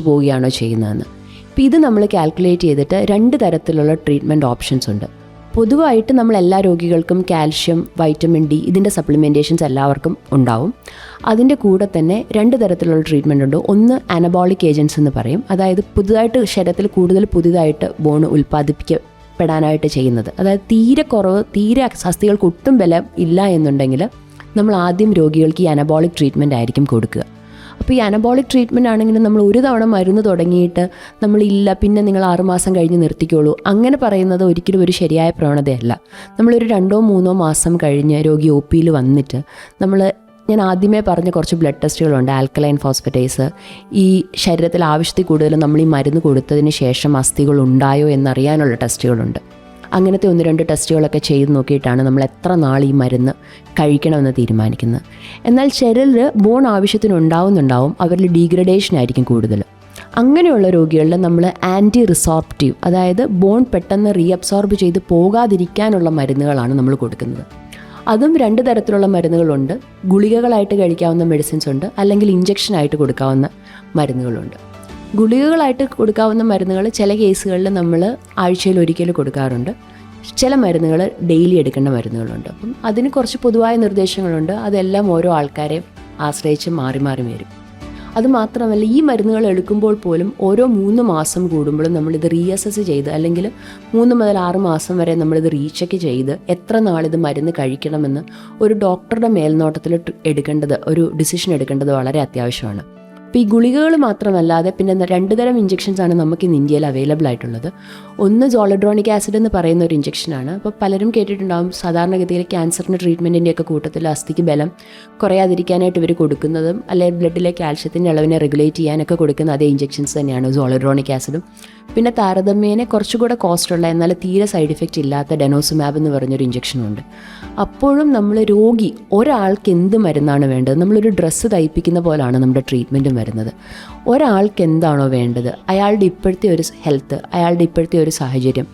Speaker 4: പോവുകയാണോ ചെയ്യുന്നതെന്ന്. അപ്പോൾ ഇത് നമ്മൾ കാൽക്കുലേറ്റ് ചെയ്തിട്ട് 2 തരത്തിലുള്ള ട്രീറ്റ്മെൻറ്റ് ഓപ്ഷൻസ് ഉണ്ട്. പൊതുവായിട്ട് നമ്മൾ എല്ലാ രോഗികൾക്കും കാൽഷ്യം, വൈറ്റമിൻ D ഇതിൻ്റെ സപ്ലിമെൻറ്റേഷൻസ് എല്ലാവർക്കും ഉണ്ടാവും. അതിൻ്റെ കൂടെ തന്നെ 2 തരത്തിലുള്ള ട്രീറ്റ്മെൻ്റ് ഉണ്ട്. ഒന്ന് അനബോളിക് ഏജൻസ് എന്ന് പറയും. അതായത് പുതുതായിട്ട് ശരീരത്തിൽ പുതിയതായിട്ട് ബോൺ ഉൽപ്പാദിപ്പിക്കപ്പെടാനായിട്ട് ചെയ്യുന്നത്. അതായത് തീരെ അസ്ഥികൾക്ക് ഒട്ടും ബലം ഇല്ല എന്നുണ്ടെങ്കിൽ നമ്മൾ ആദ്യം രോഗികൾക്ക് ഈ അനബോളിക് ട്രീറ്റ്മെൻറ്റ് ആയിരിക്കും കൊടുക്കുക. അപ്പോൾ ഈ അനബോളിക് ട്രീറ്റ്മെൻറ്റ് ആണെങ്കിലും നമ്മൾ ഒരു തവണ മരുന്ന് തുടങ്ങിയിട്ട് നമ്മളില്ല പിന്നെ നിങ്ങൾ 6 മാസം കഴിഞ്ഞ് നിർത്തിക്കോളൂ അങ്ങനെ പറയുന്നത് ഒരിക്കലും ഒരു ശരിയായ പ്രവണതയല്ല. നമ്മളൊരു 2-3 മാസം കഴിഞ്ഞ് രോഗി OPയിൽ വന്നിട്ട് ഞാൻ ആദ്യമേ പറഞ്ഞ കുറച്ച് ബ്ലഡ് ടെസ്റ്റുകളുണ്ട്. ആൽക്കലൈൻ ഫോസ്ഫറ്റേസ്, ഈ ശരീരത്തിൽ ആവശ്യത്തിൽ കൂടുതൽ നമ്മൾ ഈ മരുന്ന് കൊടുത്തതിന് ശേഷം അസ്ഥികൾ ഉണ്ടായോ എന്നറിയാനുള്ള ടെസ്റ്റുകളുണ്ട്. അങ്ങനത്തെ 1-2 ടെസ്റ്റുകളൊക്കെ ചെയ്ത് നോക്കിയിട്ടാണ് നമ്മൾ എത്ര നാൾ ഈ മരുന്ന് കഴിക്കണമെന്ന് തീരുമാനിക്കുന്നത്. എന്നാൽ ചിലരിൽ ബോൺ ആവശ്യത്തിന് ഉണ്ടാവും, അവരിൽ ഡീഗ്രഡേഷൻ ആയിരിക്കും കൂടുതൽ. അങ്ങനെയുള്ള രോഗികളിൽ നമ്മൾ ആൻറ്റി റിസോർപ്റ്റീവ്, അതായത് ബോൺ പെട്ടെന്ന് റീഅബ്സോർബ് ചെയ്ത് പോകാതിരിക്കാനുള്ള മരുന്നുകളാണ് നമ്മൾ കൊടുക്കുന്നത്. അതും 2 തരത്തിലുള്ള മരുന്നുകളുണ്ട്. ഗുളികകളായിട്ട് കഴിക്കാവുന്ന മെഡിസിൻസ് ഉണ്ട്, അല്ലെങ്കിൽ ഇഞ്ചക്ഷനായിട്ട് കൊടുക്കാവുന്ന മരുന്നുകളുണ്ട്. ഗുളികകളായിട്ട് കൊടുക്കാവുന്ന മരുന്നുകൾ ചില കേസുകളിൽ നമ്മൾ ആഴ്ചയിൽ ഒരിക്കൽ കൊടുക്കാറുണ്ട്. ചില മരുന്നുകൾ ഡെയിലി എടുക്കേണ്ട മരുന്നുകളുണ്ട്. അപ്പം അതിന് കുറച്ച് പൊതുവായ നിർദ്ദേശങ്ങളുണ്ട്. അതെല്ലാം ഓരോ ആൾക്കാരെ ആശ്രയിച്ച് മാറി വരും. അതുമാത്രമല്ല, ഈ മരുന്നുകൾ എടുക്കുമ്പോൾ പോലും ഓരോ 3 മാസം കൂടുമ്പോഴും നമ്മളിത് റീഅസസ് ചെയ്ത്, അല്ലെങ്കിൽ 3 മുതൽ 6 മാസം വരെ നമ്മളിത് റീചെക്ക് ചെയ്ത് എത്ര നാളിത് മരുന്ന് കഴിക്കണമെന്ന് ഒരു ഡോക്ടറുടെ മേൽനോട്ടത്തിൽ ഒരു ഡിസിഷൻ എടുക്കേണ്ടത് വളരെ അത്യാവശ്യമാണ്. അപ്പോൾ ഈ ഗുളികകൾ മാത്രമല്ലാതെ പിന്നെ 2 തരം ഇഞ്ചെക്ഷൻസാണ് നമുക്ക് ഇന്ന് ഇന്ത്യയിൽ അവൈലബിൾ ആയിട്ടുള്ളത്. ഒന്ന് സോളിഡ്രോണിക് ആസിഡ് എന്ന് പറയുന്ന ഒരു ഇഞ്ചെക്ഷനാണ്. അപ്പോൾ പലരും കേട്ടിട്ടുണ്ടാകും സാധാരണഗതിയിൽ ക്യാൻസറിൻ്റെ ട്രീറ്റ്മെൻറ്റിൻ്റെയൊക്കെ കൂട്ടത്തിൽ അസ്ഥിക്ക് ബലം കുറയാതിരിക്കാനായിട്ട് ഇവർ കൊടുക്കുന്നതും അല്ലെങ്കിൽ ബ്ലഡിലെ കാൽഷ്യത്തിൻ്റെ അളവിനെ റെഗുലേറ്റ് ചെയ്യാനൊക്കെ കൊടുക്കുന്ന അതേ ഇഞ്ചെക്ഷൻസ് തന്നെയാണ് സോളിഡ്രോണിക് ആസിഡും. പിന്നെ താരതമ്യേന കുറച്ചുകൂടെ കോസ്റ്റുള്ള എന്നാൽ തീരെ സൈഡ് ഇഫക്റ്റ് ഇല്ലാത്ത ഡെനോസുമാബ് എന്ന് പറഞ്ഞൊരു ഇഞ്ചെക്ഷനുണ്ട്. അപ്പോഴും നമ്മൾ രോഗി ഒരാൾക്ക് എന്ത് മരുന്നാണ് വേണ്ടത്, നമ്മളൊരു ഡ്രസ്സ് തയ്പ്പിക്കുന്ന പോലാണ് നമ്മുടെ ട്രീറ്റ്മെൻറ്റും വരുന്നത്. ഒരാൾക്ക് എന്താണോ വേണ്ടത്, അയാളുടെ ഇപ്പോഴത്തെ ഒരു ഹെൽത്ത്, അയാളുടെ ഇപ്പോഴത്തെ ഒരു സാഹചര്യം,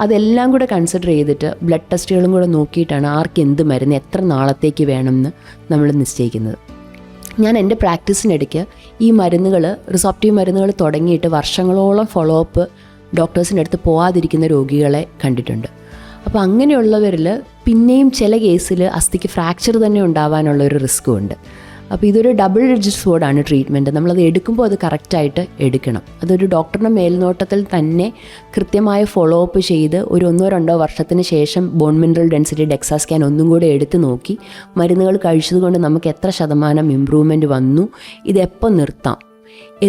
Speaker 4: അതെല്ലാം കൂടെ കൺസിഡർ ചെയ്തിട്ട് ബ്ലഡ് ടെസ്റ്റുകളും കൂടെ നോക്കിയിട്ടാണ് ആർക്ക് എന്ത് മരുന്ന് എത്ര നാളത്തേക്ക് വേണമെന്ന് നമ്മൾ നിശ്ചയിക്കുന്നത്. ഞാൻ എൻ്റെ പ്രാക്ടീസിനിടയ്ക്ക് ഈ മരുന്നുകൾ, റിസോപ്റ്റീവ് മരുന്നുകൾ തുടങ്ങിയിട്ട് വർഷങ്ങളോളം ഫോളോ അപ്പ് ഡോക്ടേഴ്സിൻ്റെ അടുത്ത് പോകാതിരിക്കുന്ന രോഗികളെ കണ്ടിട്ടുണ്ട്. അപ്പോൾ അങ്ങനെയുള്ളവരിൽ പിന്നെയും ചില കേസിൽ അസ്ഥിക്ക് ഫ്രാക്ചർ തന്നെ ഉണ്ടാവാനുള്ള ഒരു റിസ്ക്കും ഉണ്ട്. അപ്പോൾ ഇതൊരു ഡബിൾ എഡ്ജ് സ്വോർഡാണ് ട്രീറ്റ്മെൻറ്റ്. നമ്മളത് എടുക്കുമ്പോൾ അത് കറക്റ്റായിട്ട് എടുക്കണം. അതൊരു ഡോക്ടറുടെ മേൽനോട്ടത്തിൽ തന്നെ കൃത്യമായ ഫോളോ അപ്പ് ചെയ്ത് ഒരു 1-2 വർഷത്തിന് ശേഷം bone mineral density DEXA scan ഒന്നും കൂടെ എടുത്ത് നോക്കി മരുന്നുകൾ കഴിച്ചതുകൊണ്ട് നമുക്ക് എത്ര ശതമാനം ഇമ്പ്രൂവ്മെൻറ്റ് വന്നു, ഇതെപ്പോൾ നിർത്താം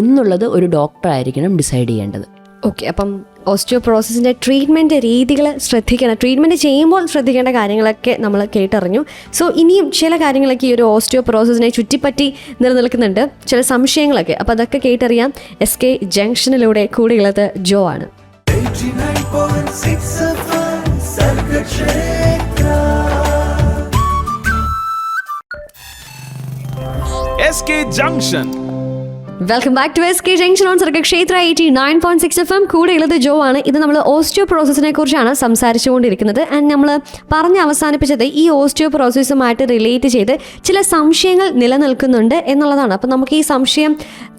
Speaker 4: എന്നുള്ളത് ഒരു ഡോക്ടറായിരിക്കണം ഡിസൈഡ് ചെയ്യേണ്ടത്.
Speaker 3: ഓക്കെ, അപ്പം ഓസ്റ്റിയോപൊറോസിസിൻ്റെ ട്രീറ്റ്മെൻറ്റ് രീതികൾ ശ്രദ്ധിക്കണം, ട്രീറ്റ്മെൻറ്റ് ചെയ്യുമ്പോൾ ശ്രദ്ധിക്കേണ്ട കാര്യങ്ങളൊക്കെ നമ്മൾ കേട്ടറിഞ്ഞു. സോ ഇനിയും ചില കാര്യങ്ങളൊക്കെ ഈ ഒരു ഓസ്റ്റിയോപൊറോസിസിനെ ചുറ്റിപ്പറ്റി നിലനിൽക്കുന്നുണ്ട്, ചില സംശയങ്ങളൊക്കെ. അപ്പോൾ അതൊക്കെ കേട്ടറിയാം. SK ജംഗ്ഷനിലൂടെ കൂടെയുള്ളത് ജോ ആണ്.
Speaker 1: 89.6 FM Sargakshetra.
Speaker 2: SK Junction.
Speaker 3: Welcome back to SK junction on Sargakshetra 89.6 FM. കൂടെയുള്ളത് ജോ ആണ്. ഇത് നമ്മൾ ഓസ്റ്റിയോപൊറോസിസിനെ കുറിച്ചാണ് സംസാരിച്ചുകൊണ്ടിരിക്കുന്നത്. ആൻഡ് നമ്മൾ പറഞ്ഞ് അവസാനിപ്പിച്ചത് ഈ ഓസ്റ്റിയോപൊറോസിസുമായിട്ട് റിലേറ്റ് ചെയ്ത് ചില സംശയങ്ങൾ നിലനിൽക്കുന്നുണ്ട് എന്നുള്ളതാണ്. അപ്പം നമുക്ക് ഈ സംശയം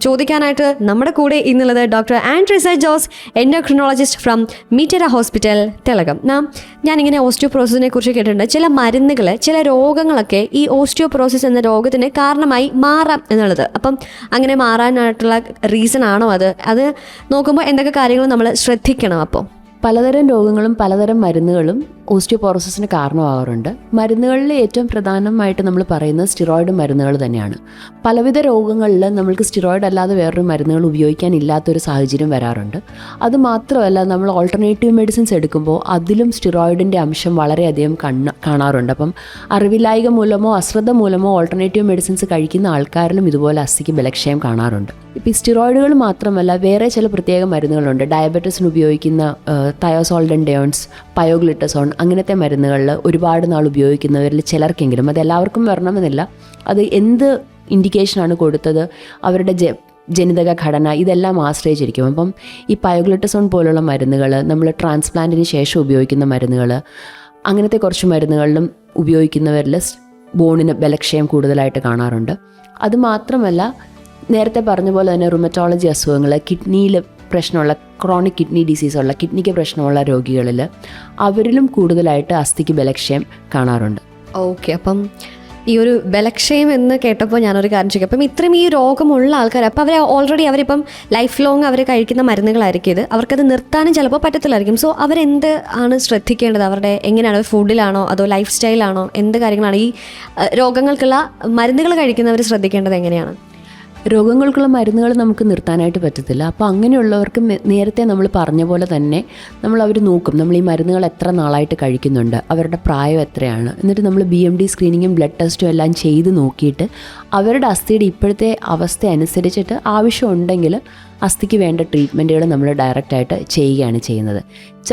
Speaker 3: ചോദിക്കാനായിട്ട് നമ്മുടെ കൂടെ ഇന്നുള്ളത് doctor Andrisa Jose, endocrinologist from Mitera hospital, Thilakam. ഞാനിങ്ങനെ ഓസ്റ്റിയോപൊറോസിസിനെ കുറിച്ച് കേട്ടിട്ടുണ്ട്. ചില മരുന്നുകൾ, ചില രോഗങ്ങളൊക്കെ ഈ ഓസ്റ്റിയോപൊറോസിസ് എന്ന രോഗത്തിന് കാരണമായി മാറാം എന്നുള്ളത്. അപ്പം അങ്ങനെ മാറാനായിട്ടുള്ള റീസൺ ആണോ അത് നോക്കുമ്പോൾ എന്തൊക്കെ കാര്യങ്ങൾ നമ്മൾ ശ്രദ്ധിക്കണം? അപ്പോൾ
Speaker 4: പലതരം രോഗങ്ങളും പലതരം മരുന്നുകളും ഓസ്റ്റിയോപൊറോസിസിന് കാരണമാകാറുണ്ട്. മരുന്നുകളിൽ ഏറ്റവും പ്രധാനമായിട്ട് നമ്മൾ പറയുന്നത് സ്റ്റിറോയിഡ് മരുന്നുകൾ തന്നെയാണ്. പലവിധ രോഗങ്ങളിൽ നമ്മൾക്ക് സ്റ്റിറോയിഡ് അല്ലാതെ വേറൊരു മരുന്നുകൾ ഉപയോഗിക്കാനില്ലാത്തൊരു സാഹചര്യം വരാറുണ്ട്. അതുമാത്രമല്ല, നമ്മൾ ഓൾട്ടർനേറ്റീവ് മെഡിസിൻസ് എടുക്കുമ്പോൾ അതിലും സ്റ്റിറോയിഡിൻ്റെ അംശം വളരെയധികം കാണാറുണ്ട്. അപ്പം അറിവില്ലായ്ക മൂലമോ അശ്രദ്ധ മൂലമോ ഓൾട്ടർനേറ്റീവ് മെഡിസിൻസ് കഴിക്കുന്ന ആൾക്കാരിലും ഇതുപോലെ അസ്ഥിക്ക് ബലക്ഷയം കാണാറുണ്ട്. ഇപ്പോൾ ഈ സ്റ്റിറോയിഡുകൾ മാത്രമല്ല, വേറെ ചില പ്രത്യേക മരുന്നുകളുണ്ട്. ഡയബറ്റീസിന് ഉപയോഗിക്കുന്ന തയോസോൾഡൻഡയോൺസ്, പയോഗ്ലിറ്റസോൺ, അങ്ങനത്തെ മരുന്നുകളിൽ ഒരുപാട് നാൾ ഉപയോഗിക്കുന്നവരിൽ ചിലർക്കെങ്കിലും, അത് എല്ലാവർക്കും വരണമെന്നില്ല, അത് എന്ത് ഇൻഡിക്കേഷനാണ് കൊടുത്തത്, അവരുടെ ജനിതക ഘടന, ഇതെല്ലാം ആശ്രയിച്ചിരിക്കും. അപ്പം ഈ പയോഗ്ലിറ്റസോൺ പോലുള്ള മരുന്നുകൾ, നമ്മൾ ട്രാൻസ്പ്ലാന്റിന് ശേഷം ഉപയോഗിക്കുന്ന മരുന്നുകൾ, അങ്ങനത്തെ കുറച്ച് മരുന്നുകളിലും ഉപയോഗിക്കുന്നവരിൽ ബോണിന് ബലക്ഷയം കൂടുതലായിട്ട് കാണാറുണ്ട്. അതുമാത്രമല്ല, നേരത്തെ പറഞ്ഞ പോലെ തന്നെ റുമറ്റോളജി അസുഖങ്ങൾ, കിഡ്നിയിൽ പ്രശ്നമുള്ള ക്രോണിക് കിഡ്നി ഡിസീസുള്ള, കിഡ്നിക്ക് പ്രശ്നമുള്ള രോഗികളിൽ അവരിലും കൂടുതലായിട്ട് അസ്ഥിക്ക് ബലക്ഷയം കാണാറുണ്ട്.
Speaker 3: ഓക്കെ, അപ്പം ഈ ഒരു ബലക്ഷയം എന്ന് കേട്ടപ്പോൾ ഞാനൊരു കാര്യം ചോദിക്കാം. അപ്പം ഇത്രയും ഈ രോഗമുള്ള ആൾക്കാർ, അപ്പോൾ അവരിപ്പം ലൈഫ് ലോങ് അവർ കഴിക്കുന്ന മരുന്നുകളായിരിക്കും ഇത്, അവർക്കത് നിർത്താനും ചിലപ്പോൾ പറ്റത്തില്ലായിരിക്കും. സോ അവരെന്ത് ആണ് ശ്രദ്ധിക്കേണ്ടത്? അവരുടെ എങ്ങനെയാണ്, ഫുഡിലാണോ അതോ ലൈഫ് സ്റ്റൈലാണോ, എന്ത് കാര്യങ്ങളാണ് ഈ രോഗങ്ങൾക്കുള്ള മരുന്നുകൾ കഴിക്കുന്നവർ ശ്രദ്ധിക്കേണ്ടത് എങ്ങനെയാണ്?
Speaker 4: രോഗങ്ങൾക്കുള്ള മരുന്നുകൾ നമുക്ക് നിർത്താനായിട്ട് പറ്റത്തില്ല. അപ്പോൾ അങ്ങനെയുള്ളവർക്ക് നേരത്തെ നമ്മൾ പറഞ്ഞ പോലെ തന്നെ അവർ നോക്കും, നമ്മൾ ഈ മരുന്നുകൾ എത്ര നാളായിട്ട് കഴിക്കുന്നുണ്ട്, അവരുടെ പ്രായം എത്രയാണ്, എന്നിട്ട് നമ്മൾ BMD സ്ക്രീനിങ്ങും ബ്ലഡ് ടെസ്റ്റും എല്ലാം ചെയ്ത് നോക്കിയിട്ട് അവരുടെ അസ്ഥിയുടെ ഇപ്പോഴത്തെ അവസ്ഥ അനുസരിച്ചിട്ട് ആവശ്യമുണ്ടെങ്കിൽ അസ്ഥിക്ക് വേണ്ട ട്രീറ്റ്മെൻറ്റുകൾ നമ്മൾ ഡയറക്റ്റായിട്ട് ചെയ്യുകയാണ് ചെയ്യുന്നത്.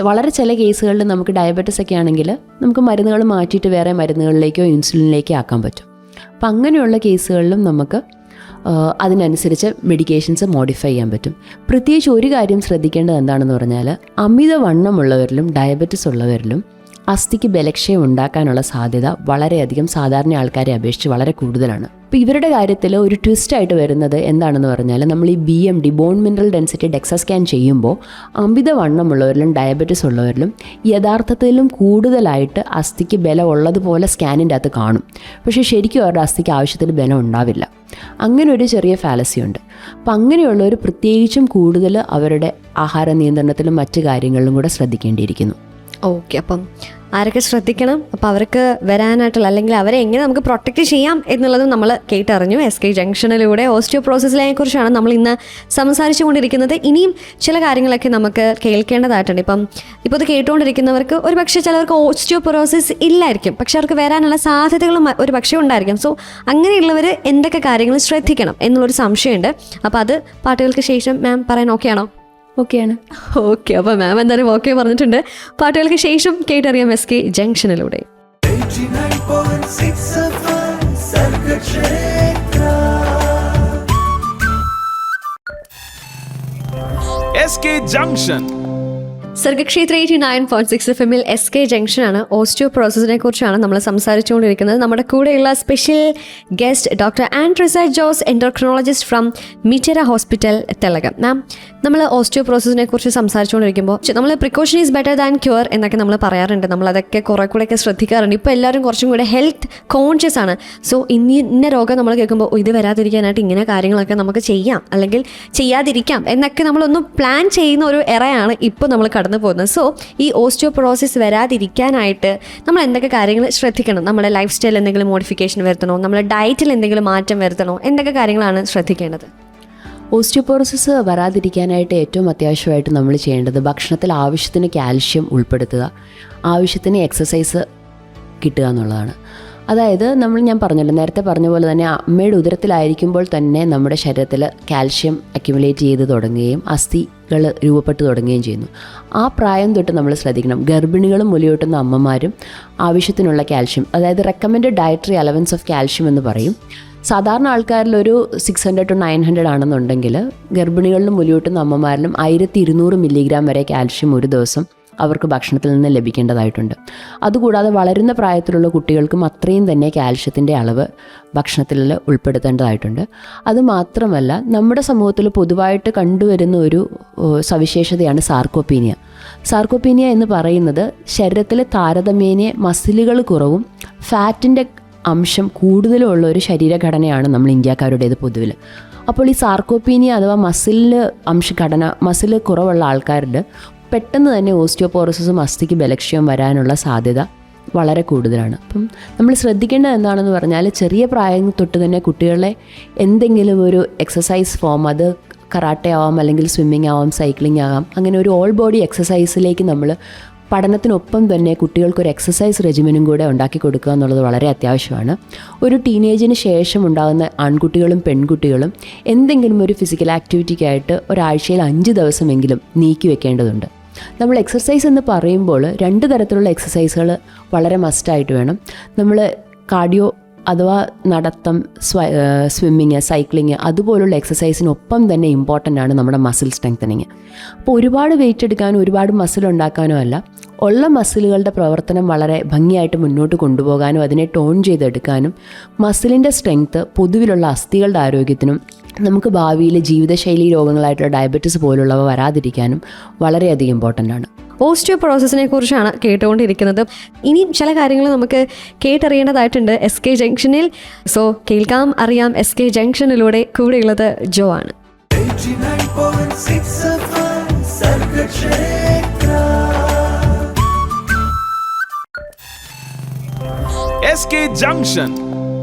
Speaker 4: വളരെ ചില കേസുകളിൽ നമുക്ക് ഡയബറ്റിസ് ഒക്കെ ആണെങ്കിൽ നമുക്ക് മരുന്നുകൾ മാറ്റിയിട്ട് വേറെ മരുന്നുകളിലേക്കോ ഇൻസുലിനിലേക്കോ ആക്കാൻ പറ്റും. അപ്പം അങ്ങനെയുള്ള കേസുകളിലും നമുക്ക് അതിനനുസരിച്ച് മെഡിക്കേഷൻസ് മോഡിഫൈ ചെയ്യാൻ പറ്റും. പ്രത്യേകിച്ച് ഒരു കാര്യം ശ്രദ്ധിക്കേണ്ടത് എന്താണെന്ന് പറഞ്ഞാൽ, അമിതവണ്ണമുള്ളവരിലും ഡയബറ്റിസ് ഉള്ളവരിലും അസ്ഥിക്ക് ബലക്ഷയം ഉണ്ടാക്കാനുള്ള സാധ്യത വളരെയധികം സാധാരണ ആൾക്കാരെ അപേക്ഷിച്ച് വളരെ കൂടുതലാണ്. അപ്പോൾ ഇവരുടെ കാര്യത്തിൽ ഒരു ട്വിസ്റ്റായിട്ട് വരുന്നത് എന്താണെന്ന് പറഞ്ഞാൽ, നമ്മൾ ഈ BMD bone mineral density DEXA scan ചെയ്യുമ്പോൾ അമിതവണ്ണമുള്ളവരിലും ഡയബറ്റിസ് ഉള്ളവരിലും യഥാർത്ഥത്തിലും കൂടുതലായിട്ട് അസ്ഥിക്ക് ബലം ഉള്ളതുപോലെ സ്കാനിൻ്റെ അകത്ത് കാണും. പക്ഷേ ശരിക്കും അവരുടെ അസ്ഥിക്ക് ആവശ്യത്തിന് ബലം ഉണ്ടാവില്ല. അങ്ങനെ ഒരു ചെറിയ ഫാലസി ഉണ്ട്. അപ്പം അങ്ങനെയുള്ളവർ പ്രത്യേകിച്ചും കൂടുതൽ അവരുടെ ആഹാര നിയന്ത്രണത്തിലും മറ്റു കാര്യങ്ങളിലും കൂടെ ശ്രദ്ധിക്കേണ്ടിയിരിക്കുന്നു.
Speaker 3: ഓക്കെ, അപ്പം ആരൊക്കെ ശ്രദ്ധിക്കണം, അപ്പോൾ അവർക്ക് വരാനായിട്ടുള്ള അല്ലെങ്കിൽ അവരെ എങ്ങനെ നമുക്ക് പ്രൊട്ടക്റ്റ് ചെയ്യാം എന്നുള്ളതും നമ്മൾ കേട്ടറിഞ്ഞു. SK ജംഗ്ഷനിലൂടെ ഓസ്റ്റിയോപ്രോസിസിനെ കുറിച്ചാണ് നമ്മൾ ഇന്ന് സംസാരിച്ചു കൊണ്ടിരിക്കുന്നത്. ഇനിയും ചില കാര്യങ്ങളൊക്കെ നമുക്ക് കേൾക്കേണ്ടതായിട്ടുണ്ട്. ഇപ്പോൾ ഇത് കേട്ടുകൊണ്ടിരിക്കുന്നവർക്ക് ഒരു പക്ഷേ ചിലവർക്ക് ഓസ്റ്റിയോപൊറോസിസ് ഇല്ലായിരിക്കും, പക്ഷെ അവർക്ക് വരാനുള്ള സാധ്യതകളും ഒരു പക്ഷേ ഉണ്ടായിരിക്കും. സോ അങ്ങനെയുള്ളവർ എന്തൊക്കെ കാര്യങ്ങൾ ശ്രദ്ധിക്കണം എന്നുള്ളൊരു സംശയമുണ്ട്. അപ്പോൾ അത് പാട്ടുകൾക്ക് ശേഷം മാം പറയാൻ ഓക്കെയാണോ?
Speaker 4: ഓക്കെയാണ്.
Speaker 3: ഓക്കെ, അപ്പോൾ മാം എന്തായാലും ഓക്കെ പറഞ്ഞിട്ടുണ്ട്. പാട്ടുകൾക്ക് ശേഷം കേട്ടറിയാം SK ജംഗ്ഷനിലൂടെ.
Speaker 1: 89.6 FM Sargakshetra.
Speaker 2: SK Junction.
Speaker 3: Sargakshetra 89.6 FM SK ജംഗ്ഷനാണ്. ഓസ്റ്റിയോപൊറോസിസിനെ കുറിച്ചാണ് നമ്മൾ സംസാരിച്ചുകൊണ്ടിരിക്കുന്നത്. നമ്മുടെ കൂടെയുള്ള special guest doctor Andrisa Jose, endocrinologist from Mitera hospital, Thellakom. Ma'am, നമ്മൾ ഓസ്റ്റിയോപൊറോസിസിനെ കുറിച്ച് സംസാരിച്ചുകൊണ്ടിരിക്കുമ്പോൾ നമ്മൾ precaution is better than cure എന്നൊക്കെ നമ്മൾ പറയാറുണ്ട്. നമ്മളതൊക്കെ കുറേ കൂടെയൊക്കെ ശ്രദ്ധിക്കാറുണ്ട്. ഇപ്പോൾ എല്ലാവരും കുറച്ചും കൂടെ ഹെൽത്ത് കോൺഷ്യസ് ആണ്. സോ ഇന്ന രോഗം നമ്മൾ കേൾക്കുമ്പോൾ ഇത് വരാതിരിക്കാനായിട്ട് ഇങ്ങനെ കാര്യങ്ങളൊക്കെ നമുക്ക് ചെയ്യാം അല്ലെങ്കിൽ ചെയ്യാതിരിക്കാം എന്നൊക്കെ നമ്മളൊന്ന് പ്ലാൻ ചെയ്യുന്ന ഒരു എറയാണ് ഇപ്പോൾ നമ്മൾ കടന്നു പോകുന്നത്. സോ ഈ ഓസ്റ്റിയോപൊറോസിസ് വരാതിരിക്കാനായിട്ട് നമ്മൾ എന്തൊക്കെ കാര്യങ്ങൾ ശ്രദ്ധിക്കണം? നമ്മുടെ ലൈഫ് സ്റ്റൈൽ എന്തെങ്കിലും മോഡിഫിക്കേഷൻ വരുത്തണോ? നമ്മുടെ ഡയറ്റിൽ എന്തെങ്കിലും മാറ്റം വരുത്തണോ? എന്തൊക്കെ കാര്യങ്ങളാണ് ശ്രദ്ധിക്കേണ്ടത്?
Speaker 4: ഓസ്റ്റിയോപൊറോസിസ് വരാതിരിക്കാനായിട്ട് ഏറ്റവും അത്യാവശ്യമായിട്ട് നമ്മൾ ചെയ്യേണ്ടത് ഭക്ഷണത്തിൽ ആവശ്യത്തിന് കാൽഷ്യം ഉൾപ്പെടുത്തുക, ആവശ്യത്തിന് എക്സസൈസ് കിട്ടുക എന്നുള്ളതാണ്. അതായത് ഞാൻ പറഞ്ഞല്ലോ, നേരത്തെ പറഞ്ഞ പോലെ തന്നെ അമ്മയുടെ ഉദരത്തിലായിരിക്കുമ്പോൾ തന്നെ നമ്മുടെ ശരീരത്തിൽ കാൽഷ്യം അക്യുമുലേറ്റ് ചെയ്ത് തുടങ്ങുകയും അസ്ഥികൾ രൂപപ്പെട്ടു തുടങ്ങുകയും ചെയ്യുന്നു. ആ പ്രായം തൊട്ട് നമ്മൾ ശ്രദ്ധിക്കണം. ഗർഭിണികളും മുലയൂട്ടുന്ന അമ്മമാരും ആവശ്യത്തിനുള്ള കാൽഷ്യം, അതായത് recommended dietary allowance of calcium എന്ന് പറയും. സാധാരണ ആൾക്കാരിലൊരു 600 to 900 ആണെന്നുണ്ടെങ്കിൽ ഗർഭിണികളിലും മുലയൂട്ടുന്ന അമ്മമാരിലും 1200 മില്ലിഗ്രാം വരെ കാൽഷ്യം ഒരു ദിവസം അവർക്ക് ഭക്ഷണത്തിൽ നിന്ന് ലഭിക്കേണ്ടതായിട്ടുണ്ട്. അതുകൂടാതെ വളരുന്ന പ്രായത്തിലുള്ള കുട്ടികൾക്കും അത്രയും തന്നെ കാൽഷ്യത്തിൻ്റെ അളവ് ഭക്ഷണത്തിൽ ഉൾപ്പെടുത്തേണ്ടതായിട്ടുണ്ട്. അതുമാത്രമല്ല, നമ്മുടെ സമൂഹത്തിൽ പൊതുവായിട്ട് കണ്ടുവരുന്ന ഒരു സവിശേഷതയാണ് സാർക്കോപീനിയ. സാർക്കോപീനിയ എന്ന് പറയുന്നത് ശരീരത്തിലെ താരതമ്യേന മസിലുകൾ കുറവും ഫാറ്റിൻ്റെ അംശം കൂടുതലും ഉള്ള ഒരു ശരീരഘടനയാണ് നമ്മൾ ഇന്ത്യക്കാരുടേത് പൊതുവിൽ. അപ്പോൾ ഈ സാർക്കോപീനിയ അഥവാ മസിൽ കുറവുള്ള ആൾക്കാരുടെ പെട്ടെന്ന് തന്നെ ഓസ്റ്റിയോപൊറോസിസും അസ്ഥിക്ക് ബലക്ഷയവും വരാനുള്ള സാധ്യത വളരെ കൂടുതലാണ്. അപ്പം നമ്മൾ ശ്രദ്ധിക്കേണ്ടത് എന്താണെന്ന് പറഞ്ഞാൽ, ചെറിയ പ്രായം തൊട്ട് തന്നെ കുട്ടികളെ എന്തെങ്കിലും ഒരു എക്സസൈസ് ഫോം, അത് കറാട്ടെ ആവാം, അല്ലെങ്കിൽ സ്വിമ്മിങ് ആവാം, സൈക്ലിംഗ് ആകാം, അങ്ങനെ ഒരു ഓൾ ബോഡി എക്സസൈസിലേക്ക് നമ്മൾ പഠനത്തിനൊപ്പം തന്നെ കുട്ടികൾക്കൊരു എക്സസൈസ് റെജിമെനും കൂടെ ഉണ്ടാക്കി കൊടുക്കുക എന്നുള്ളത് വളരെ അത്യാവശ്യമാണ്. ഒരു ടീനേജിന് ശേഷം ഉണ്ടാകുന്ന ആൺകുട്ടികളും പെൺകുട്ടികളും എന്തെങ്കിലും ഒരു ഫിസിക്കൽ ആക്ടിവിറ്റിക്കായിട്ട് ഒരാഴ്ചയിൽ 5 ദിവസമെങ്കിലും നീക്കി വെക്കേണ്ടതുണ്ട്. നമ്മൾ എക്സസൈസ് എന്ന് പറയുമ്പോൾ 2 തരത്തിലുള്ള എക്സസൈസുകൾ വളരെ മസ്റ്റായിട്ട് വേണം. നമ്മൾ കാർഡിയോ അഥവാ നടത്തം, സ്വിമ്മിങ്, സൈക്ലിങ് അതുപോലുള്ള എക്സസൈസിനൊപ്പം തന്നെ ഇമ്പോർട്ടൻ്റ് ആണ് നമ്മുടെ മസിൽ സ്ട്രെങ്തനിങ്. അപ്പോൾ ഒരുപാട് വെയിറ്റ് എടുക്കാനോ ഒരുപാട് മസിൽ ഉണ്ടാക്കാനോ അല്ല, ഉള്ള മസിലുകളുടെ പ്രവർത്തനം വളരെ ഭംഗിയായിട്ട് മുന്നോട്ട് കൊണ്ടുപോകാനും അതിനെ ടോൺ ചെയ്തെടുക്കാനും മസിലിൻ്റെ സ്ട്രെങ്ത്ത് പൊതുവിലുള്ള അസ്ഥികളുടെ ആരോഗ്യത്തിനും നമുക്ക് ഭാവിയിൽ ജീവിതശൈലി രോഗങ്ങളായിട്ടുള്ള ഡയബറ്റീസ് പോലുള്ളവ വരാതിരിക്കാനും വളരെയധികം ഇമ്പോർട്ടൻ്റ് ആണ്.
Speaker 3: ഓസ്റ്റിയോപൊറോസിസിനെ കുറിച്ചാണ് കേട്ടുകൊണ്ടിരിക്കുന്നത്. ഇനിയും ചില കാര്യങ്ങൾ നമുക്ക് കേട്ടറിയേണ്ടതായിട്ടുണ്ട് SK ജംഗ്ഷനിൽ. സോ കേൾക്കാം, അറിയാം. SK ജംഗ്ഷനിലൂടെ കൂടെയുള്ളത് ജോ ആണ്.
Speaker 1: 89.6 FM Sargakshetra.
Speaker 2: SK Junction.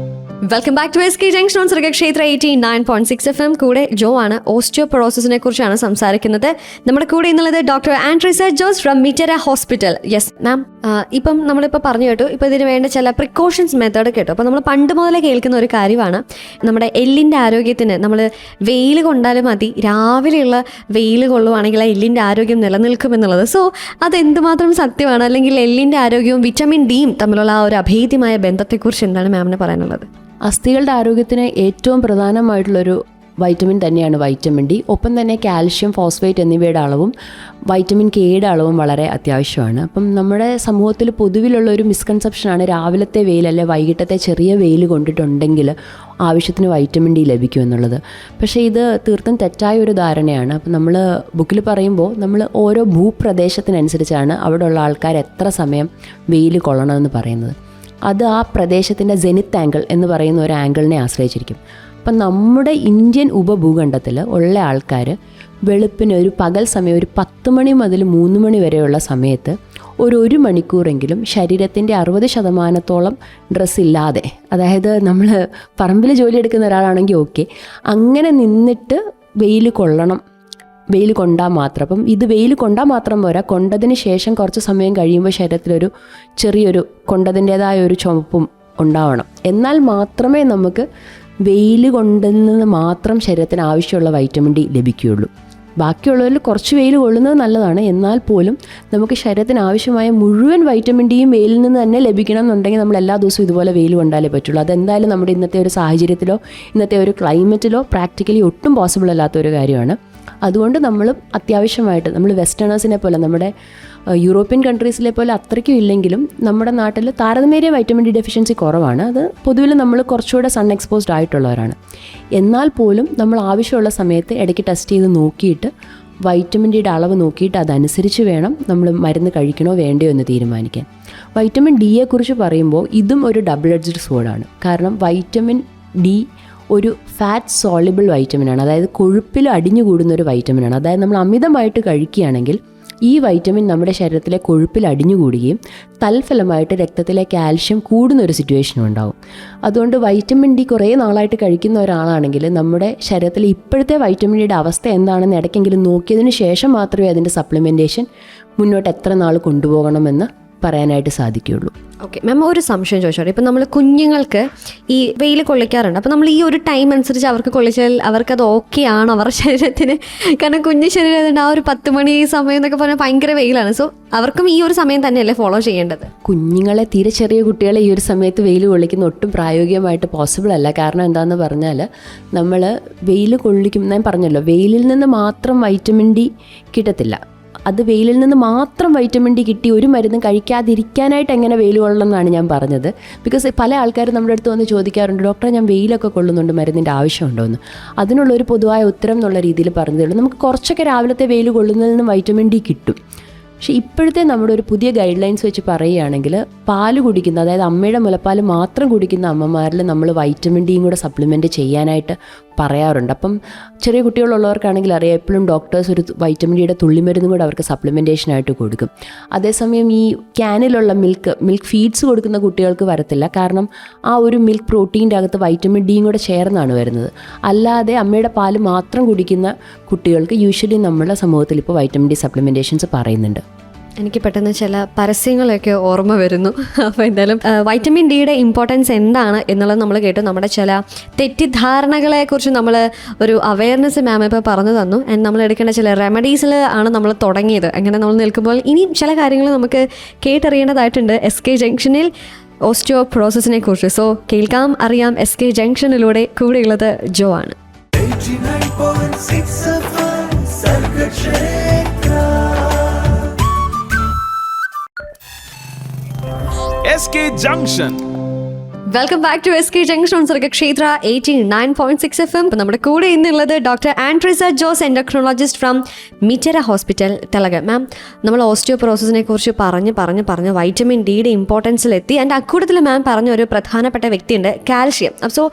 Speaker 3: Welcome back to SK junction on Sargakshetra 89.6 FM. കൂടെ ജോ ആണ്. ഓസ്റ്റിയോപൊറോസിസിനെ കുറിച്ചാണ് സംസാരിക്കുന്നത്. നമ്മുടെ കൂടെ ഇന്നുള്ളത് doctor Andrisa Jose from Mitera hospital. Yes ma'am, ഇപ്പം നമ്മളിപ്പോൾ പറഞ്ഞു കേട്ടു, ഇപ്പോൾ ഇതിന് വേണ്ട ചില പ്രിക്കോഷൻസ് മെത്തേഡ് കേട്ടു. അപ്പോൾ നമ്മൾ പണ്ട് മുതലേ കേൾക്കുന്ന ഒരു കാര്യമാണ്, നമ്മുടെ എല്ലിൻ്റെ ആരോഗ്യത്തിന് നമ്മൾ വെയിൽ കൊണ്ടാലും മതി, രാവിലെയുള്ള വെയിൽ കൊള്ളുവാണെങ്കിൽ ആ എല്ലിൻ്റെ ആരോഗ്യം നിലനിൽക്കുമെന്നുള്ളത്. സോ അതെന്തുമാത്രം സത്യമാണ്? അല്ലെങ്കിൽ എല്ലിൻ്റെ ആരോഗ്യവും വിറ്റമിൻ ഡിയും തമ്മിലുള്ള ആ ഒരു അഭേദ്യമായ ബന്ധത്തെക്കുറിച്ച് എന്താണ് മാമിന് പറയാനുള്ളത്?
Speaker 4: അസ്ഥികളുടെ ആരോഗ്യത്തിന് ഏറ്റവും പ്രധാനമായിട്ടുള്ളൊരു വൈറ്റമിൻ തന്നെയാണ് വൈറ്റമിൻ ഡി. ഒപ്പം തന്നെ കാൽഷ്യം, ഫോസ്ഫേറ്റ് എന്നിവയുടെ അളവും വൈറ്റമിൻ കെയുടെ അളവും വളരെ അത്യാവശ്യമാണ്. അപ്പം നമ്മുടെ സമൂഹത്തിൽ പൊതുവിലുള്ള ഒരു മിസ്കൺസെപ്ഷനാണ് രാവിലത്തെ വെയിൽ അല്ലെ വൈകിട്ടത്തെ ചെറിയ വെയിൽ കൊണ്ടിട്ടുണ്ടെങ്കിൽ ആവശ്യത്തിന് വൈറ്റമിൻ ഡി ലഭിക്കുമെന്നുള്ളത്. പക്ഷേ ഇത് തീർത്തും തെറ്റായ ഒരു ധാരണയാണ്. അപ്പം നമ്മൾ ബുക്കിൽ പറയുമ്പോൾ നമ്മൾ ഓരോ ഭൂപ്രദേശത്തിനനുസരിച്ചാണ് അവിടെയുള്ള ആൾക്കാർ എത്ര സമയം വെയിൽ കൊള്ളണമെന്ന് പറയുന്നത്. അത് ആ പ്രദേശത്തിൻ്റെ ജെനിത്ത് ആംഗിൾ എന്ന് പറയുന്ന ഒരു ആംഗിളിനെ ആശ്രയിച്ചിരിക്കും. അപ്പം നമ്മുടെ ഇന്ത്യൻ ഉപഭൂഖണ്ഡത്തിൽ ഉള്ള ആൾക്കാർ വെളുപ്പിന് ഒരു പകൽ സമയം ഒരു 10 മണി മുതൽ 3 മണി വരെയുള്ള സമയത്ത് ഒരു മണിക്കൂറെങ്കിലും ശരീരത്തിൻ്റെ 60% ഡ്രസ്സ് ഇല്ലാതെ, അതായത് നമ്മൾ പറമ്പിൽ ജോലിയെടുക്കുന്ന ഒരാളാണെങ്കിൽ ഓക്കെ, അങ്ങനെ നിന്നിട്ട് വെയിൽ കൊള്ളണം. വെയിൽ കൊണ്ടാൽ മാത്രം. അപ്പം ഇത് വെയിൽ കൊണ്ടാൽ മാത്രം പോരാ, കൊണ്ടതിന് ശേഷം കുറച്ച് സമയം കഴിയുമ്പോൾ ശരീരത്തിലൊരു ചെറിയൊരു കൊണ്ടതിൻ്റേതായ ഒരു ചുമപ്പും ഉണ്ടാവണം. എന്നാൽ മാത്രമേ നമുക്ക് വെയിൽ കൊണ്ടുനിന്ന് മാത്രം ശരീരത്തിന് ആവശ്യമുള്ള വൈറ്റമിൻ ഡി ലഭിക്കുകയുള്ളൂ. ബാക്കിയുള്ളവരിൽ കുറച്ച് വെയിൽ കൊള്ളുന്നത് നല്ലതാണ്, എന്നാൽ പോലും നമുക്ക് ശരീരത്തിന് ആവശ്യമായ മുഴുവൻ വൈറ്റമിൻ ഡിയും വെയിലിൽ നിന്ന് തന്നെ ലഭിക്കണം എന്നുണ്ടെങ്കിൽ നമ്മൾ എല്ലാ ദിവസവും ഇതുപോലെ വെയിൽ കൊണ്ടാലേ പറ്റുള്ളൂ. അതെന്തായാലും നമ്മുടെ ഇന്നത്തെ ഒരു സാഹചര്യത്തിലോ ഇന്നത്തെ ഒരു ക്ലൈമറ്റിലോ പ്രാക്ടിക്കലി ഒട്ടും പോസിബിൾ അല്ലാത്തൊരു കാര്യമാണ്. അതുകൊണ്ട് നമ്മൾ അത്യാവശ്യമായിട്ട്, നമ്മൾ വെസ്റ്റേണേഴ്സിനെ പോലെ, നമ്മുടെ യൂറോപ്യൻ കൺട്രീസിലെ പോലെ അത്രയ്ക്കും ഇല്ലെങ്കിലും നമ്മുടെ നാട്ടിൽ താരതമ്യേന വൈറ്റമിൻ ഡി ഡെഫിഷ്യൻസി കുറവാണ്. അത് പൊതുവിൽ നമ്മൾ കുറച്ചുകൂടെ സൺ എക്സ്പോസ്ഡ് ആയിട്ടുള്ളവരാണ്. എന്നാൽ പോലും നമ്മൾ ആവശ്യമുള്ള സമയത്ത് ഇടയ്ക്ക് ടെസ്റ്റ് ചെയ്ത് നോക്കിയിട്ട് വൈറ്റമിൻ ഡിയുടെ അളവ് നോക്കിയിട്ട് അതനുസരിച്ച് വേണം നമ്മൾ മരുന്ന് കഴിക്കണോ വേണ്ടയോ എന്ന് തീരുമാനിക്കാൻ. വൈറ്റമിൻ ഡിയെക്കുറിച്ച് പറയുമ്പോൾ ഇതും ഒരു ഡബിൾ എഡ്ജ്ഡ് സോഡാണ്. കാരണം വൈറ്റമിൻ ഡി ഒരു ഫാറ്റ് സോളിബിൾ വൈറ്റമിനാണ്, അതായത് കൊഴുപ്പിൽ അടിഞ്ഞുകൂടുന്ന ഒരു വൈറ്റമിനാണ്. അതായത് നമ്മൾ അമിതമായിട്ട് കഴിക്കുകയാണെങ്കിൽ ഈ വൈറ്റമിൻ നമ്മുടെ ശരീരത്തിലെ കൊഴുപ്പിൽ അടിഞ്ഞുകൂടുകയും തൽഫലമായിട്ട് രക്തത്തിലെ കാൽഷ്യം കൂടുന്നൊരു സിറ്റുവേഷനും ഉണ്ടാവും. അതുകൊണ്ട് വൈറ്റമിൻ ഡി കുറേ നാളായിട്ട് കഴിക്കുന്ന ഒരാളാണെങ്കിൽ നമ്മുടെ ശരീരത്തിലെ ഇപ്പോഴത്തെ വൈറ്റമിൻ ഡിയുടെ അവസ്ഥ എന്താണെന്ന് ഇടയ്ക്കെങ്കിലും നോക്കിയതിന് ശേഷം മാത്രമേ അതിൻ്റെ സപ്ലിമെൻറ്റേഷൻ മുന്നോട്ട് എത്ര നാൾ കൊണ്ടുപോകണമെന്ന് പറയാനായിട്ട് സാധിക്കുകയുള്ളൂ.
Speaker 3: ഓക്കെ മാം, ഒരു സംശയം ചോദിച്ചോട്ടെ. ഇപ്പം നമ്മൾ കുഞ്ഞുങ്ങൾക്ക് ഈ വെയിൽ കൊള്ളിക്കാറുണ്ട്. അപ്പോൾ നമ്മൾ ഈ ഒരു ടൈം അനുസരിച്ച് അവർക്ക് കൊള്ളിച്ചാൽ അവർക്കത് ഓക്കെ ആണോ അവരുടെ ശരീരത്തിന്? കാരണം കുഞ്ഞു ശരീരം ആ ഒരു 10 മണി സമയം എന്നൊക്കെ പറഞ്ഞാൽ ഭയങ്കര വെയിലാണ്. സോ അവർക്കും ഈ ഒരു സമയം തന്നെയല്ലേ ഫോളോ ചെയ്യേണ്ടത്?
Speaker 4: കുഞ്ഞുങ്ങളെ, തീരെ ചെറിയ കുട്ടികളെ ഈ ഒരു സമയത്ത് വെയിൽ കൊള്ളിക്കുന്ന ഒട്ടും പ്രായോഗികമായിട്ട് പോസിബിൾ അല്ല. കാരണം എന്താണെന്ന് പറഞ്ഞാൽ നമ്മൾ വെയിൽ കൊള്ളിക്കും, ഞാൻ പറഞ്ഞല്ലോ, വെയിലിൽ നിന്ന് മാത്രം വൈറ്റമിൻ ഡി കിട്ടത്തില്ല. അത് വെയിലിൽ നിന്ന് മാത്രം വൈറ്റമിൻ ഡി കിട്ടി ഒരു മരുന്നും കഴിക്കാതിരിക്കാനായിട്ട് എങ്ങനെ വെയിൽ കൊള്ളണം എന്നാണ് ഞാൻ പറഞ്ഞത്. ബിക്കോസ് പല ആൾക്കാരും നമ്മുടെ അടുത്ത് വന്ന് ചോദിക്കാറുണ്ട്, ഡോക്ടറെ ഞാൻ വെയിലൊക്കെ കൊള്ളുന്നുണ്ട്, മരുന്നിൻ്റെ ആവശ്യമുണ്ടോ എന്ന്. അതിനുള്ളൊരു പൊതുവായ ഉത്തരം എന്നുള്ള രീതിയിൽ പറഞ്ഞതേ ഉള്ളൂ. നമുക്ക് കുറച്ചൊക്കെ രാവിലത്തെ വെയിൽ കൊള്ളുന്നതിൽ നിന്ന് വൈറ്റമിൻ ഡി കിട്ടും. പക്ഷേ ഇപ്പോഴത്തെ നമ്മുടെ ഒരു പുതിയ ഗൈഡ് ലൈൻസ് വെച്ച് പറയുകയാണെങ്കിൽ പാല് കുടിക്കുന്ന, അതായത് അമ്മയുടെ മുലപ്പാൽ മാത്രം കുടിക്കുന്ന അമ്മമാരിൽ നമ്മൾ വൈറ്റമിൻ ഡിയും കൂടെ സപ്ലിമെൻറ്റ് ചെയ്യാനായിട്ട് പറയാറുണ്ട്. അപ്പം ചെറിയ കുട്ടികളുള്ളവർക്കാണെങ്കിൽ അറിയാം, എപ്പോഴും ഡോക്ടേഴ്സ് ഒരു വൈറ്റമിൻ ഡിയുടെ തുള്ളിമരുന്നും കൂടെ അവർക്ക് സപ്ലിമെൻറ്റേഷനായിട്ട് കൊടുക്കും. അതേസമയം ഈ ക്യാനിലുള്ള മിൽക്ക് ഫീഡ്സ് കൊടുക്കുന്ന കുട്ടികൾക്ക് വരത്തില്ല. കാരണം ആ ഒരു മിൽക്ക് പ്രോട്ടീൻ്റെ അകത്ത് വൈറ്റമിൻ ഡിയും കൂടെ ചേർന്നാണ് വരുന്നത്. അല്ലാതെ അമ്മയുടെ പാല് മാത്രം കുടിക്കുന്ന കുട്ടികൾക്ക് യൂഷ്വലി നമ്മുടെ സമൂഹത്തിൽ ഇപ്പോൾ വൈറ്റമിൻ ഡി സപ്ലിമെൻറ്റേഷൻസ് പറയുന്നുണ്ട്.
Speaker 3: എനിക്ക് പെട്ടെന്ന് ചില പരസ്യങ്ങളൊക്കെ ഓർമ്മ വരുന്നു. അപ്പോൾ എന്തായാലും വൈറ്റമിൻ ഡിയുടെ ഇമ്പോർട്ടൻസ് എന്താണ് എന്നുള്ളത് നമ്മൾ കേട്ടു. നമ്മുടെ ചില തെറ്റിദ്ധാരണകളെക്കുറിച്ച് നമ്മൾ ഒരു അവയർനെസ് മാം ഇപ്പോൾ പറഞ്ഞു തന്നു. ആൻഡ് നമ്മൾ എടുക്കേണ്ട ചില റെമഡീസിൽ ആണ് നമ്മൾ തുടങ്ങിയത്. അങ്ങനെ നമ്മൾ നിൽക്കുമ്പോൾ ഇനിയും ചില കാര്യങ്ങൾ നമുക്ക് കേട്ടറിയേണ്ടതായിട്ടുണ്ട് SK ജംഗ്ഷനിൽ ഓസ്റ്റിയോപൊറോസിസിനെ കുറിച്ച്. സോ കേൾക്കാം, അറിയാം SK ജംഗ്ഷനിലൂടെ. കൂടെയുള്ളത് ജോ ആണ്.
Speaker 1: 89.6 FM Sargakshetra.
Speaker 2: SK Junction.
Speaker 3: Welcome back to SK junction on Sargakshetra 89.6 FM. ഇപ്പം നമ്മുടെ കൂടെ ഇന്നുള്ളത് doctor Andrisa Jose, endocrinologist from Mitera hospital, Telanga. Ma'am, നമ്മൾ ഓസ്റ്റിയോപൊറോസിസിനെ കുറിച്ച് പറഞ്ഞ് വൈറ്റമിൻ ഡിയുടെ ഇമ്പോർട്ടൻസിലെത്തി. ആൻഡ് അക്കൂട്ടത്തിൽ മാം പറഞ്ഞ ഒരു പ്രധാനപ്പെട്ട വ്യക്തിയുണ്ട്, കാൽഷ്യം. സോ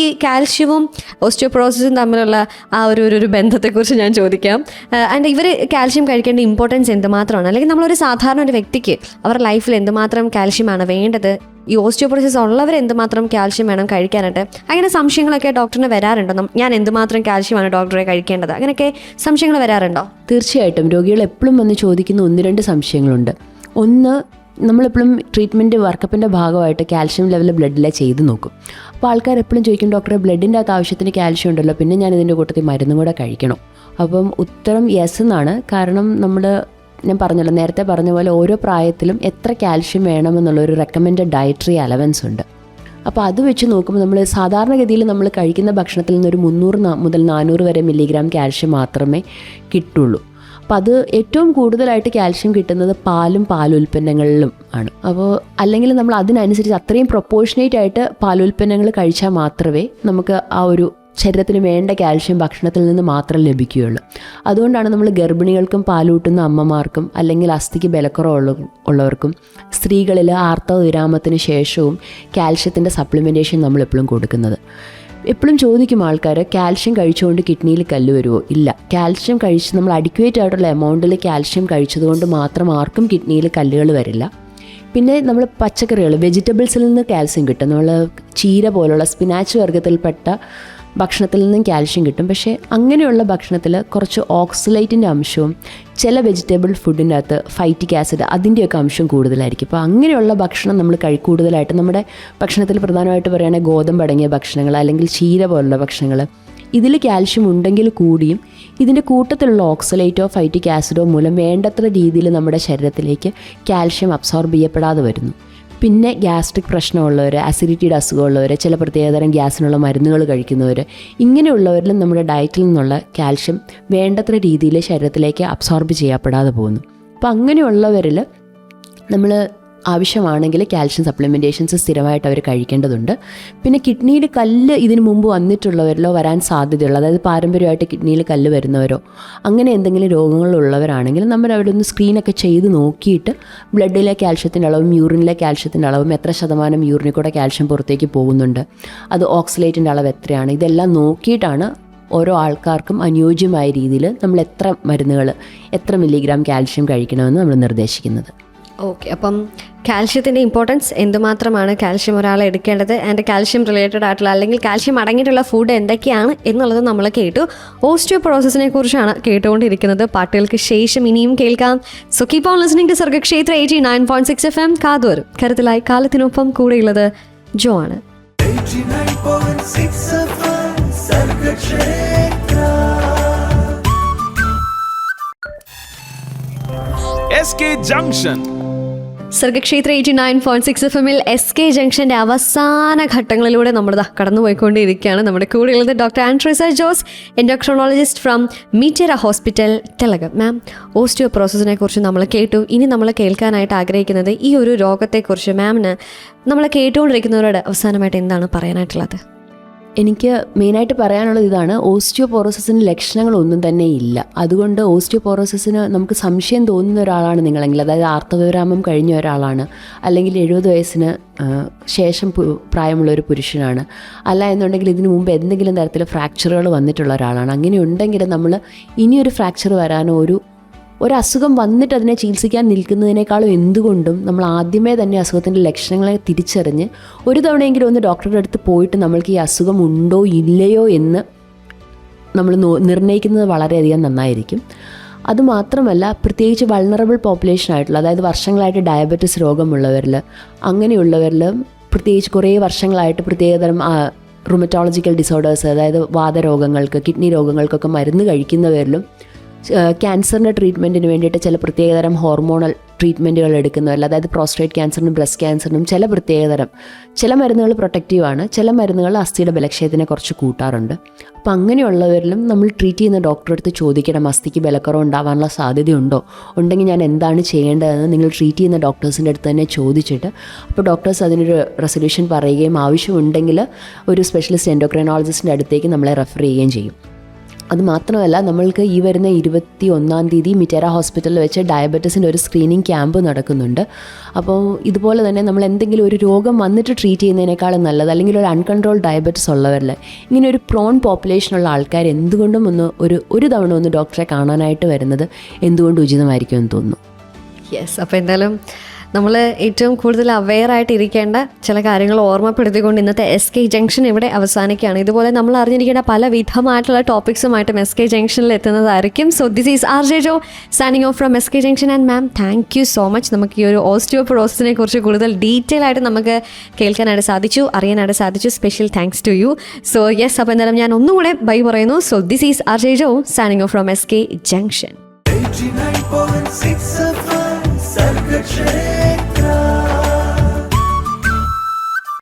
Speaker 3: ഈ കാൽഷ്യവും ഓസ്റ്റിയോപൊറോസിസും തമ്മിലുള്ള ആ ഒരു ബന്ധത്തെക്കുറിച്ച് ഞാൻ ചോദിക്കാം. ആൻഡ് ഇവർ കാൽഷ്യം കഴിക്കേണ്ട ഇമ്പോർട്ടൻസ് എന്തുമാത്രമാണ്, അല്ലെങ്കിൽ നമ്മളൊരു സാധാരണ ഒരു വ്യക്തിക്ക് അവരുടെ ലൈഫിൽ എന്തുമാത്രം കാൽഷ്യമാണ് വേണ്ടത്, ഈ ഓസ്റ്റിയോപൊറോസിസ് ഉള്ളവർ എന്തുമാത്രം കാൽഷ്യം വേണം കഴിക്കാനായിട്ട്, അങ്ങനെ സംശയങ്ങളൊക്കെ ഡോക്ടറിന് വരാറുണ്ടോ? ഞാൻ എന്തുമാത്രം കാൽഷ്യമാണ് ഡോക്ടറെ കഴിക്കേണ്ടത്, അങ്ങനെയൊക്കെ സംശയങ്ങൾ വരാറുണ്ടോ?
Speaker 4: തീർച്ചയായിട്ടും രോഗികൾ എപ്പോഴും വന്ന് ചോദിക്കുന്ന 1-2 സംശയങ്ങളുണ്ട്. ഒന്ന്, നമ്മളെപ്പോഴും ട്രീറ്റ്മെൻറ്റ് വർക്കപ്പിൻ്റെ ഭാഗമായിട്ട് കാൽഷ്യം ലെവൽ ബ്ലഡിലെ ചെയ്ത് നോക്കും. അപ്പോൾ ആൾക്കാർ എപ്പോഴും ചോദിക്കും, ഡോക്ടറെ ബ്ലഡിൻ്റെ അകത്ത് ആവശ്യത്തിന് കാൽഷ്യം ഉണ്ടല്ലോ, പിന്നെ ഞാൻ ഇതിൻ്റെ കൂട്ടത്തിൽ മരുന്നും കൂടെ കഴിക്കണം? അപ്പം ഉത്തരം യെസ് എന്നാണ്. കാരണം ഞാൻ പറഞ്ഞല്ലോ, നേരത്തെ പറഞ്ഞ പോലെ ഓരോ പ്രായത്തിലും എത്ര കാൽഷ്യം വേണമെന്നുള്ളൊരു റെക്കമെൻഡഡ് ഡയറ്ററി അലവൻസ് ഉണ്ട്. അപ്പോൾ അത് വെച്ച് നോക്കുമ്പോൾ നമ്മൾ സാധാരണഗതിയിൽ നമ്മൾ കഴിക്കുന്ന ഭക്ഷണത്തിൽ നിന്നൊരു 300 മുതൽ 400 വരെ മില്ലിഗ്രാം കാൽഷ്യം മാത്രമേ കിട്ടുള്ളൂ. അപ്പോൾ അത് ഏറ്റവും കൂടുതലായിട്ട് കാൽഷ്യം കിട്ടുന്നത് പാലുൽപ്പന്നങ്ങളിലും ആണ്. അപ്പോൾ അല്ലെങ്കിൽ നമ്മൾ അതിനനുസരിച്ച് അത്രയും പ്രൊപ്പോർഷനേറ്റ് ആയിട്ട് പാലുൽപ്പന്നങ്ങൾ കഴിച്ചാൽ മാത്രമേ നമുക്ക് ആ ഒരു ശരീരത്തിന് വേണ്ട കാൽഷ്യം ഭക്ഷണത്തിൽ നിന്ന് മാത്രം ലഭിക്കുകയുള്ളൂ. അതുകൊണ്ടാണ് നമ്മൾ ഗർഭിണികൾക്കും പാലൂട്ടുന്ന അമ്മമാർക്കും അല്ലെങ്കിൽ അസ്ഥിക്ക് ബലക്കുറവുള്ളവർക്കും സ്ത്രീകളിൽ ആർത്തവ വിരാമത്തിന് ശേഷവും കാൽഷ്യത്തിൻ്റെ സപ്ലിമെൻറ്റേഷൻ നമ്മളെപ്പോഴും കൊടുക്കുന്നത്. എപ്പോഴും ചോദിക്കും ആൾക്കാർ, കാൽഷ്യം കഴിച്ചുകൊണ്ട് കിഡ്നിയിൽ കല്ല് വരുമോ? ഇല്ല, കാൽഷ്യം കഴിച്ച് നമ്മൾ അഡിക്വേറ്റ് ആയിട്ടുള്ള എമൗണ്ടിൽ കാൽഷ്യം കഴിച്ചതുകൊണ്ട് മാത്രം ആർക്കും കിഡ്നിയിൽ കല്ലുകൾ വരില്ല. പിന്നെ നമ്മൾ പച്ചക്കറികൾ, വെജിറ്റബിൾസിൽ നിന്ന് കാൽസ്യം കിട്ടും. നമ്മൾ ചീര പോലുള്ള സ്പിനാച്ച് വർഗ്ഗത്തിൽപ്പെട്ട ഭക്ഷണത്തിൽ നിന്നും കാൽഷ്യം കിട്ടും. പക്ഷേ അങ്ങനെയുള്ള ഭക്ഷണത്തിൽ കുറച്ച് ഓക്സലേറ്റിൻ്റെ അംശവും ചില വെജിറ്റബിൾ ഫുഡിൻ്റെ അകത്ത് ഫൈറ്റിക് ആസിഡ് അതിൻ്റെയൊക്കെ അംശം കൂടുതലായിരിക്കും. അപ്പോൾ അങ്ങനെയുള്ള ഭക്ഷണം നമ്മൾ കൂടുതലായിട്ട് നമ്മുടെ ഭക്ഷണത്തിൽ പ്രധാനമായിട്ട് പറയുകയാണെങ്കിൽ ഗോതമ്പ് അടങ്ങിയ ഭക്ഷണങ്ങൾ അല്ലെങ്കിൽ ചീര പോലുള്ള ഭക്ഷണങ്ങൾ, ഇതിൽ കാൽഷ്യം ഉണ്ടെങ്കിൽ കൂടിയും ഇതിൻ്റെ കൂട്ടത്തിലുള്ള ഓക്സലേറ്റോ ഫൈറ്റിക് ആസിഡോ മൂലം വേണ്ടത്ര രീതിയിൽ നമ്മുടെ ശരീരത്തിലേക്ക് കാൽഷ്യം അബ്സോർബ് ചെയ്യപ്പെടാതെ വരുന്നു. പിന്നെ ഗ്യാസ്ട്രിക് പ്രശ്നമുള്ളവർ, അസിഡിറ്റിയുടെ അസുഖമുള്ളവർ, ചില പ്രത്യേകതരം ഗ്യാസിനുള്ള മരുന്നുകൾ കഴിക്കുന്നവർ, ഇങ്ങനെയുള്ളവരിലും നമ്മുടെ ഡയറ്റിൽ നിന്നുള്ള കാൽഷ്യം വേണ്ടത്ര രീതിയിൽ ശരീരത്തിലേക്ക് അബ്സോർബ് ചെയ്യപ്പെടാതെ പോകുന്നു. അപ്പോൾ അങ്ങനെയുള്ളവരിൽ നമ്മൾ ആവശ്യമാണെങ്കിൽ കാൽഷ്യം സപ്ലിമെൻറ്റേഷൻസ് സ്ഥിരമായിട്ട് അവർ കഴിക്കേണ്ടതുണ്ട്. പിന്നെ കിഡ്നിയിൽ കല്ല് ഇതിനു മുമ്പ് വന്നിട്ടുള്ളവരിലോ വരാൻ സാധ്യതയുള്ള, അതായത് പാരമ്പര്യമായിട്ട് കിഡ്നിയിൽ കല്ല് വരുന്നവരോ അങ്ങനെ എന്തെങ്കിലും രോഗങ്ങളുള്ളവരാണെങ്കിൽ നമ്മൾ അവിടെ ഒന്ന് സ്ക്രീനൊക്കെ ചെയ്ത് നോക്കിയിട്ട് ബ്ലഡിലെ കാൽഷ്യത്തിൻ്റെ അളവും യൂറിനിലെ കാൽഷ്യത്തിൻ്റെ അളവും എത്ര ശതമാനം യൂറിനിൽ കൂടെ കാൽഷ്യം പുറത്തേക്ക് പോകുന്നുണ്ട്, അത് ഓക്സലേറ്റിൻ്റെ അളവ് എത്രയാണ്, ഇതെല്ലാം നോക്കിയിട്ടാണ് ഓരോ ആൾക്കാർക്കും അനുയോജ്യമായ രീതിയിൽ നമ്മൾ എത്ര മരുന്നുകൾ, എത്ര മില്ലിഗ്രാം കാൽഷ്യം കഴിക്കണമെന്ന് നമ്മൾ നിർദ്ദേശിക്കുന്നത്.
Speaker 3: ഓക്കെ, അപ്പം കാൽഷ്യത്തിൻ്റെ ഇമ്പോർട്ടൻസ് എന്തുമാത്രമാണ്, കാൽഷ്യം ഒരാൾ എടുക്കേണ്ടത്, ആൻഡ് കാൽഷ്യം റിലേറ്റഡ് ആയിട്ടുള്ള അല്ലെങ്കിൽ കാൽഷ്യം അടങ്ങിയിട്ടുള്ള ഫുഡ് എന്തൊക്കെയാണ് എന്നുള്ളത് നമ്മൾ കേട്ടു. ഓസ്റ്റിയോപൊറോസിസിനെ കുറിച്ചാണ് കേട്ടുകൊണ്ടിരിക്കുന്നത്. പാട്ടുകൾക്ക് ശേഷം ഇനിയും കേൾക്കാം. So keep on listening to Sargakshetra 89.6 FM. കാതുവരും കരുതലായി കാലത്തിനൊപ്പം കൂടെയുള്ളത് ജോ ആണ്.
Speaker 1: 89.6 FM Sargakshetra.
Speaker 2: SK Junction.
Speaker 3: Sargakshetra 89.6 FM SK ജംഗ്ഷൻ്റെ അവസാന ഘട്ടങ്ങളിലൂടെ നമ്മൾ കടന്നു പോയിക്കൊണ്ടിരിക്കുകയാണ്. നമ്മുടെ കൂടെയുള്ളത് doctor Andreesa Jose, endocrinologist from Mitera hospital, Telangana. Ma'am, ഓസ്റ്റിയോപൊറോസിസിനെ കുറിച്ച് നമ്മൾ കേട്ടു. ഇനി നമ്മൾ കേൾക്കാനായിട്ട് ആഗ്രഹിക്കുന്നത് ഈ ഒരു രോഗത്തെക്കുറിച്ച് മാമിന് നമ്മൾ കേട്ടുകൊണ്ടിരിക്കുന്നവരോട് അവസാനമായിട്ട് എന്താണ് പറയാനായിട്ടുള്ളത്?
Speaker 4: എനിക്ക് മെയിനായിട്ട് പറയാനുള്ളത് ഇതാണ്, ഓസ്റ്റിയോപൊറോസിസിന് ലക്ഷണങ്ങളൊന്നും തന്നെ ഇല്ല. അതുകൊണ്ട് ഓസ്റ്റിയോപൊറോസിസിന് നമുക്ക് സംശയം തോന്നുന്ന ഒരാളാണ് നിങ്ങളെങ്കിൽ, അതായത് ആർത്തവവിരാമം കഴിഞ്ഞ ഒരാളാണ്, അല്ലെങ്കിൽ 70 വയസ്സിന് ശേഷം പ്രായമുള്ള ഒരു പുരുഷനാണ്, അല്ല എന്നുണ്ടെങ്കിൽ ഇതിനു മുമ്പ് എന്തെങ്കിലും തരത്തിൽ ഫ്രാക്ചറുകൾ വന്നിട്ടുള്ള ഒരാളാണ്. അങ്ങനെ ഉണ്ടെങ്കിൽ നമ്മൾ ഇനിയൊരു ഫ്രാക്ചർ വരാനോ ഒരു അസുഖം വന്നിട്ട് അതിനെ ചികിത്സിക്കാൻ നിൽക്കുന്നതിനേക്കാളും എന്തുകൊണ്ടും നമ്മൾ ആദ്യമേ തന്നെ അസുഖത്തിൻ്റെ ലക്ഷണങ്ങളെ തിരിച്ചറിഞ്ഞ് ഒരു തവണയെങ്കിലും ഒന്ന് ഡോക്ടറുടെ അടുത്ത് പോയിട്ട് നമ്മൾക്ക് ഈ അസുഖം ഉണ്ടോ ഇല്ലയോ എന്ന് നമ്മൾ നിർണ്ണയിക്കുന്നത് വളരെയധികം നന്നായിരിക്കും. അതുമാത്രമല്ല, പ്രത്യേകിച്ച് വൾണറബിൾ പോപ്പുലേഷൻ ആയിട്ടുള്ള, അതായത് വർഷങ്ങളായിട്ട് ഡയബറ്റിസ് രോഗമുള്ളവരിൽ, അങ്ങനെയുള്ളവരിൽ പ്രത്യേകിച്ച് കുറേ വർഷങ്ങളായിട്ട് പ്രത്യേകതരം റുമറ്റോളജിക്കൽ ഡിസോർഡേഴ്സ്, അതായത് വാതരോഗങ്ങൾക്ക്, കിഡ്നി രോഗങ്ങൾക്കൊക്കെ മരുന്ന് കഴിക്കുന്നവരിലും, ക്യാൻസറിൻ്റെ ട്രീറ്റ്മെൻറ്റിന് വേണ്ടിയിട്ട് ചില പ്രത്യേകതരം ഹോർമോണൽ ട്രീറ്റ്മെൻറ്റുകൾ എടുക്കുന്നവരിൽ, അതായത് പ്രോസ്റ്റേറ്റ് ക്യാൻസറിനും ബ്രസ്റ്റ് ക്യാൻസറിനും ചില മരുന്നുകൾ പ്രൊട്ടക്റ്റീവാണ്, ചില മരുന്നുകൾ അസ്ഥിയുടെ ബലക്ഷയത്തിനെ കുറച്ച് കൂട്ടാറുണ്ട്. അപ്പോൾ അങ്ങനെയുള്ളവരിലും നമ്മൾ ട്രീറ്റ് ചെയ്യുന്ന ഡോക്ടറെ അടുത്ത് ചോദിക്കണം, അസ്ഥിക്ക് ബലക്കുറവ് ഉണ്ടാവാനുള്ള സാധ്യതയുണ്ടോ, ഉണ്ടെങ്കിൽ ഞാൻ എന്താണ് ചെയ്യേണ്ടതെന്ന് നിങ്ങൾ ട്രീറ്റ് ചെയ്യുന്ന ഡോക്ടേഴ്സിൻ്റെ അടുത്ത് തന്നെ ചോദിച്ചിട്ട്, അപ്പോൾ ഡോക്ടേഴ്സ് അതിനൊരു റെസൊല്യൂഷൻ പറയുകയും ആവശ്യമുണ്ടെങ്കിൽ ഒരു സ്പെഷ്യലിസ്റ്റ് എൻഡോക്രൈനോളജിസ്റ്റിൻ്റെ അടുത്തേക്ക് നമ്മളെ റെഫർ ചെയ്യുകയും ചെയ്യും. അതുമാത്രമല്ല, നമ്മൾക്ക് ഈ വരുന്ന 21-ാം തീയതി മിറ്റെറ ഹോസ്പിറ്റലിൽ വെച്ച് ഡയബറ്റീസിൻ്റെ ഒരു സ്ക്രീനിങ് ക്യാമ്പ് നടക്കുന്നുണ്ട്. അപ്പോൾ ഇതുപോലെ തന്നെ നമ്മൾ എന്തെങ്കിലും ഒരു രോഗം വന്നിട്ട് ട്രീറ്റ് ചെയ്യുന്നതിനേക്കാളും നല്ലത്, അല്ലെങ്കിൽ ഒരു അൺകൺട്രോൾഡ് ഡയബറ്റിസ് ഉള്ളവരിൽ, ഇങ്ങനെ ഒരു പ്രോൺ പോപ്പുലേഷനുള്ള ആൾക്കാർ എന്തുകൊണ്ടും ഒരു തവണ ഒന്ന് ഡോക്ടറെ കാണാനായിട്ട് വരുന്നത് എന്തുകൊണ്ട് ഉചിതമായിരിക്കും എന്ന് തോന്നുന്നു.
Speaker 3: യെസ്, അപ്പോൾ എന്തായാലും നമ്മൾ ഏറ്റവും കൂടുതൽ അവെയറായിട്ട് ഇരിക്കേണ്ട ചില കാര്യങ്ങൾ ഓർമ്മപ്പെടുത്തിക്കൊണ്ട് ഇന്നത്തെ SK ജംഗ്ഷൻ ഇവിടെ അവസാനിക്കുകയാണ്. ഇതുപോലെ നമ്മൾ അറിഞ്ഞിരിക്കേണ്ട പല വിധമായിട്ടുള്ള ടോപ്പിക്സുമായിട്ടും SK ജംഗ്ഷനിൽ എത്തുന്നതായിരിക്കും. So this is RJ Jo signing off from SK junction. And ma'am, thank you so much. നമുക്ക് ഈ ഒരു ഓസ്റ്റിയോപൊറോസിസിനെ കുറിച്ച് കൂടുതൽ ഡീറ്റെയിൽ ആയിട്ട് നമുക്ക് കേൾക്കാനായിട്ട് സാധിച്ചു, അറിയാനായിട്ട് സാധിച്ചു. Special thanks to you. So yes, അപ്പോൾ എന്തായാലും ഞാൻ ഒന്നും കൂടെ ബൈ പറയുന്നു. So this is RJ Jo signing off from SK junction.
Speaker 1: 89.6 FM Sargakshetra.